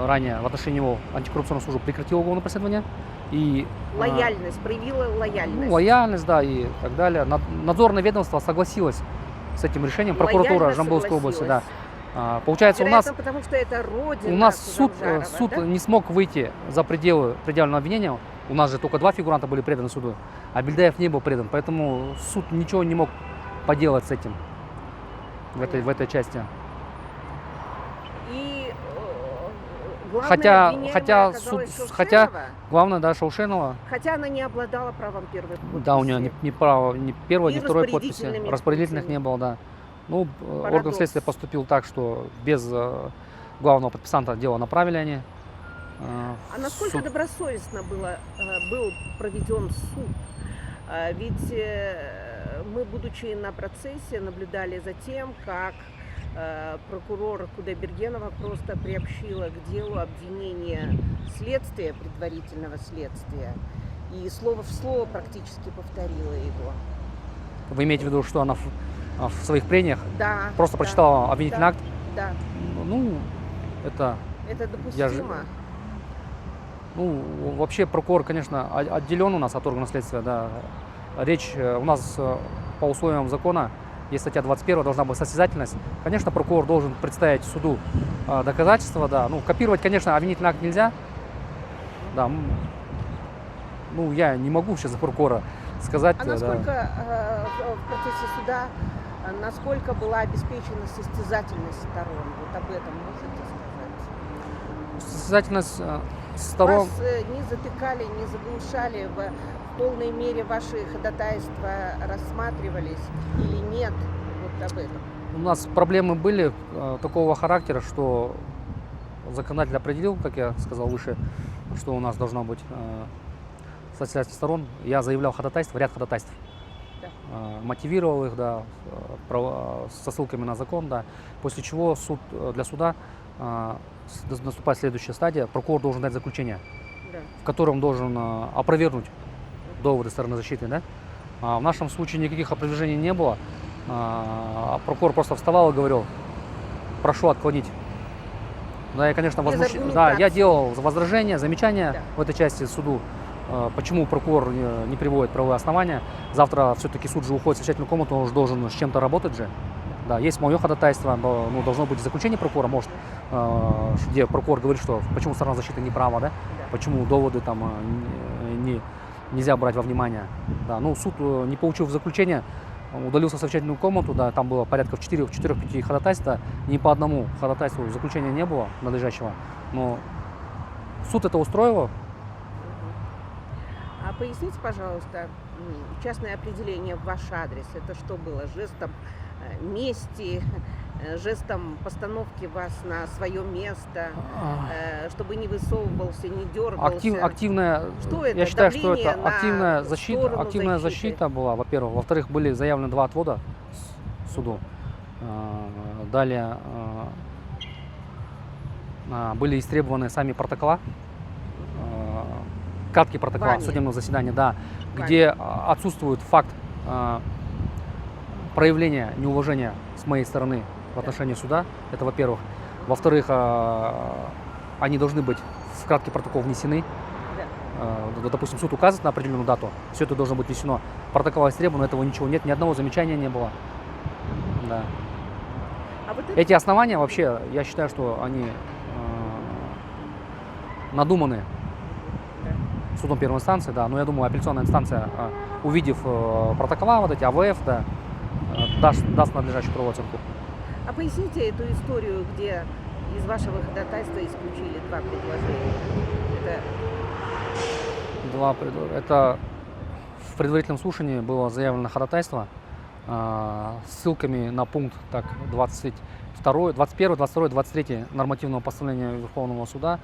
ранее, в отношении него антикоррупционная служба прекратила уголовное преследование. И, Лояльность, проявила лояльность. лояльность, да, и так далее. Надзорное ведомство согласилось с этим решением, прокуратура Лояльно Жамбылской области, да. согласилась. Получается, Вероятно, потому что это родина у нас суд Кузамжарова, да? не смог выйти за пределы предъявленного обвинения. У нас же только 2 фигуранта были преданы суду, а Бельдаев не был предан, поэтому суд ничего не мог поделать с этим в этой части. И главная Хотя обвиняемая суд, оказалась хотя Шаушенова, главное, да, Шаушенова, хотя она не обладала правом первой подписи. да, у нее ни права, ни первой, И ни второй подписи, распорядительными распорядительных функциями. не было, да. Ну, орган Парадокс. следствия поступил так, что без главного подписанта дело направили они. А насколько Суд- добросовестно был проведен суд? Ведь мы, будучи на процессе, наблюдали за тем, как прокурор Кудайбергенова просто приобщила к делу обвинения следствия, предварительного следствия, и слово в слово практически повторила его. Вы имеете в виду, что она в своих прениях Да. просто да, прочитала обвинительный да, акт? Да. Ну, это, Это Я же- допустимо. ну, вообще прокурор, конечно, отделен у нас от органа следствия, да. Речь у нас по условиям закона, есть статья 21, должна быть состязательность. Конечно, прокурор должен представить суду доказательства, да. Ну, копировать, конечно, обвинительный акт нельзя, да. Ну, я не могу сейчас за прокурора сказать. А да. насколько в процессе суда, насколько была обеспечена состязательность сторон? Вот об этом можете сказать? Состязательность сторон. Вас не затыкали, не заглушали, в полной мере ваши ходатайства рассматривались или нет? Вот об этом. У нас проблемы были такого характера, что законодатель определил, как я сказал выше, что у нас должно быть состязательность сторон. Я заявлял ходатайство, ряд ходатайств. Да. Мотивировал их, да, со ссылками на закон, да. После чего для суда наступает следующая стадия. Прокурор должен дать заключение, Да. в котором должен опровергнуть доводы стороны защиты, да. В нашем случае никаких опровержений не было. Прокурор просто вставал и говорил: прошу отклонить. Да, я, конечно, Без да, аргументации. я делал возражения, замечания Да. в этой части суду, почему прокурор не приводит правовые основания. Завтра все-таки суд же уходит в совещательную комнату, он же должен с чем-то работать же. Да, есть мое ходатайство, но должно быть заключение прокурора, может, где прокурор говорит, что почему сторона защиты не права, да? Почему доводы там нельзя брать во внимание. Да, ну, суд, не получив заключения, удалился в совещательную комнату, да, там было порядка 4-5 ходатайств, да, ни по одному ходатайству заключения не было надлежащего, но суд это устроило. А поясните, пожалуйста, частное определение в ваш адрес. Это что было? Жестом мести, жестом постановки вас на свое место, чтобы не высовывался, не дергался? Активная, Что это? я считаю, что Давление это на активная сторону защита была, во-первых. Во-вторых, были заявлены 2 отвода суду. Далее были истребованы сами протокола, краткие протокола Вами. судебного заседания, да, Вами. где отсутствует факт проявления неуважения с моей стороны в отношении суда. Это во-первых. Во-вторых, они должны быть в краткий протокол внесены. Допустим, суд указывает на определенную дату, все это должно быть внесено. Протокол истребован, этого ничего нет, ни одного замечания не было. Да. А вот это Эти основания вообще, я считаю, что они надуманы да. судом первой инстанции, да, но я думаю, апелляционная инстанция, увидев протокола, вот эти АВФ, да, даст надлежащую правовую оценку. А поясните эту историю, где из вашего ходатайства исключили 2 предложения. Это в предварительном слушании было заявлено ходатайство с ссылками на пункт 22, 21, 22, 23 нормативного постановления Верховного суда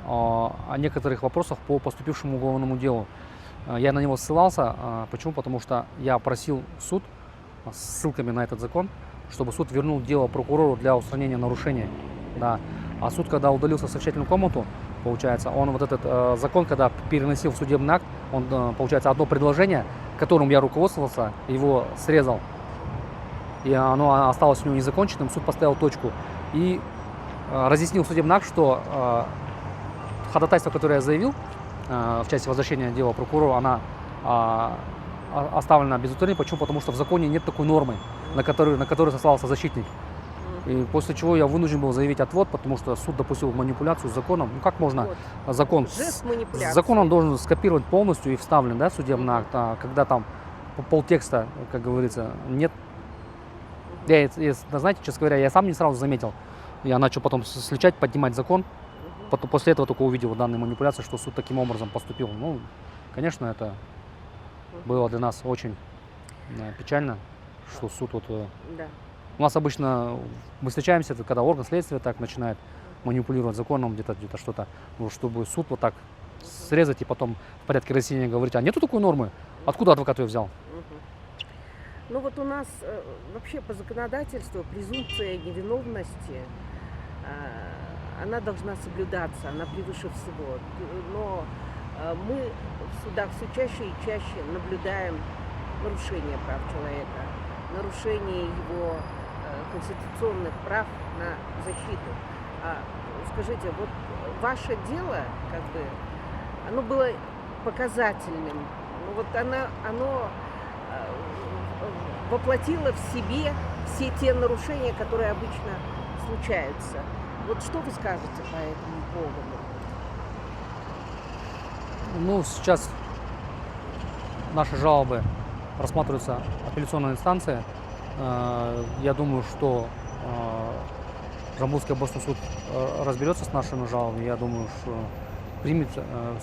о некоторых вопросах по поступившему уголовному делу. Я на него ссылался. Почему? Потому что я просил суд с ссылками на этот закон, чтобы суд вернул дело прокурору для устранения нарушений. Да. А суд, когда удалился в совещательную комнату, получается, он вот этот закон, когда переносил в судебный акт, он, получается, одно предложение, которым я руководствовался, его срезал. И оно осталось у него незаконченным, суд поставил точку. И разъяснил судебный акт, что ходатайство, которое я заявил в части возвращения дела прокурору, она оставлена без удовлетворения. Почему? Потому что в законе нет такой нормы, на которую сослался защитник. И после чего я вынужден был заявить отвод, потому что суд допустил манипуляцию с законом. Ну как можно закон? Жест манипуляции. Закон он должен скопировать полностью и вставлен, да, в судебный акт. А когда там полтекста, как говорится, нет. Знаете, честно говоря, я сам не сразу заметил. Я начал потом сличать, поднимать закон. Потом, после этого только увидел данные манипуляции, что суд таким образом поступил. Ну, конечно, это было для нас очень печально, что суд вот... Да. У нас обычно мы встречаемся, когда орган следствия так начинает манипулировать законом, где-то что-то, ну, чтобы суд вот так срезать и потом в порядке рассеяния говорить, а нету такой нормы, откуда адвокат ее взял? Ну вот у нас вообще по законодательству презумпция невиновности, она должна соблюдаться, она превыше всего. Но мы в судах все чаще и чаще наблюдаем нарушение прав человека, нарушение его конституционных прав на защиту. Скажите, вот ваше дело, как бы, оно было показательным. Вот оно воплотило в себе все те нарушения, которые обычно случаются. Вот что вы скажете по этому поводу? Ну, сейчас наши жалобы рассматриваются апелляционной инстанцией. Я думаю, что Жамбылский областной суд разберется с нашими жалобами. Я думаю, что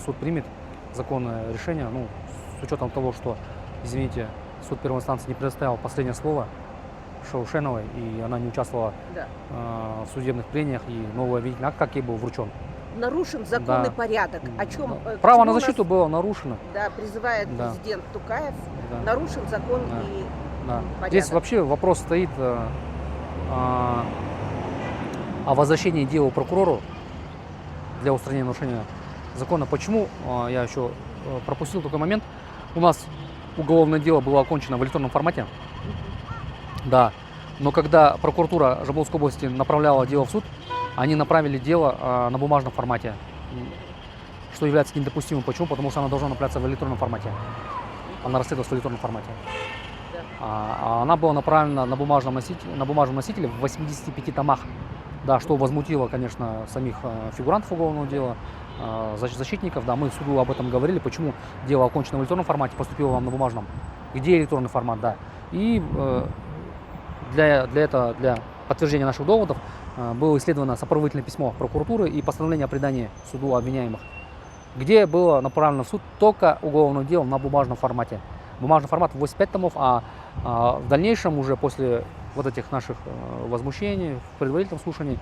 суд примет законное решение. Ну, с учетом того, что, извините, суд первой инстанции не предоставил последнее слово Шаушеновой, и она не участвовала в судебных прениях, и новый обвинительный акт, как ей был вручен. Нарушен законный порядок. О чем? Право на защиту было нарушено. Да, призывает президент Тукаев. Да. Нарушен закон и порядок. Здесь вообще вопрос стоит о возвращении дела прокурору для устранения нарушения закона. Почему? Я еще пропустил такой момент. У нас уголовное дело было окончено в электронном формате. Да. Но когда прокуратура Жамбылской области направляла дело в суд, они направили дело на бумажном формате, что является недопустимым. Почему? Потому что она должна направляться в электронном формате. Она расследовалась в электронном формате. А она была направлена на бумажном носителе в 85 томах. Да, что возмутило, конечно, самих фигурантов уголовного дела, защитников. Да, мы суду об этом говорили, почему дело окончено в электронном формате, поступило вам на бумажном. Где электронный формат, да. И для подтверждения наших доводов было исследовано сопроводительное письмо прокуратуры и постановление о предании суду обвиняемых, где было направлено в суд только уголовное дело на бумажном формате. Бумажный формат 85 томов, а в дальнейшем уже после вот этих наших возмущений в предварительном слушании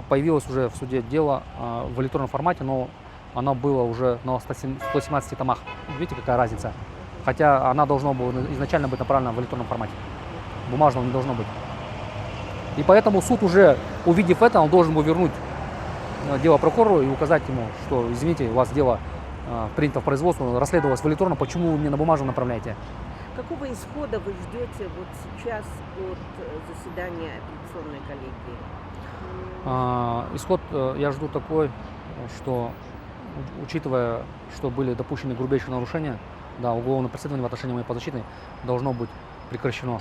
появилось уже в суде дело в электронном формате, но оно было уже на 117 томах. Видите, какая разница? Хотя она должна была изначально быть направлена в электронном формате. Бумажного не должно быть. И поэтому суд уже, увидев это, он должен был вернуть дело прокурору и указать ему, что, извините, у вас дело принято в производство, расследовалось в электронном, почему вы мне на бумажном направляете? Какого исхода вы ждете вот сейчас от заседания апелляционной коллегии? Исход я жду такой, что, учитывая, что были допущены грубейшие нарушения, да, уголовное преследование в отношении моей подзащитной должно быть прекращено.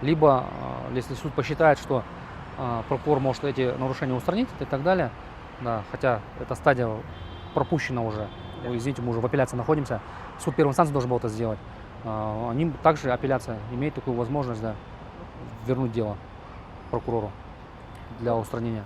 либо, если суд посчитает, что прокурор может эти нарушения устранить и так далее, да, хотя эта стадия пропущена уже, вы извините, мы уже в апелляции находимся, суд первой инстанции должен был это сделать, они также, апелляция, имеет такую возможность, да, вернуть дело прокурору для устранения.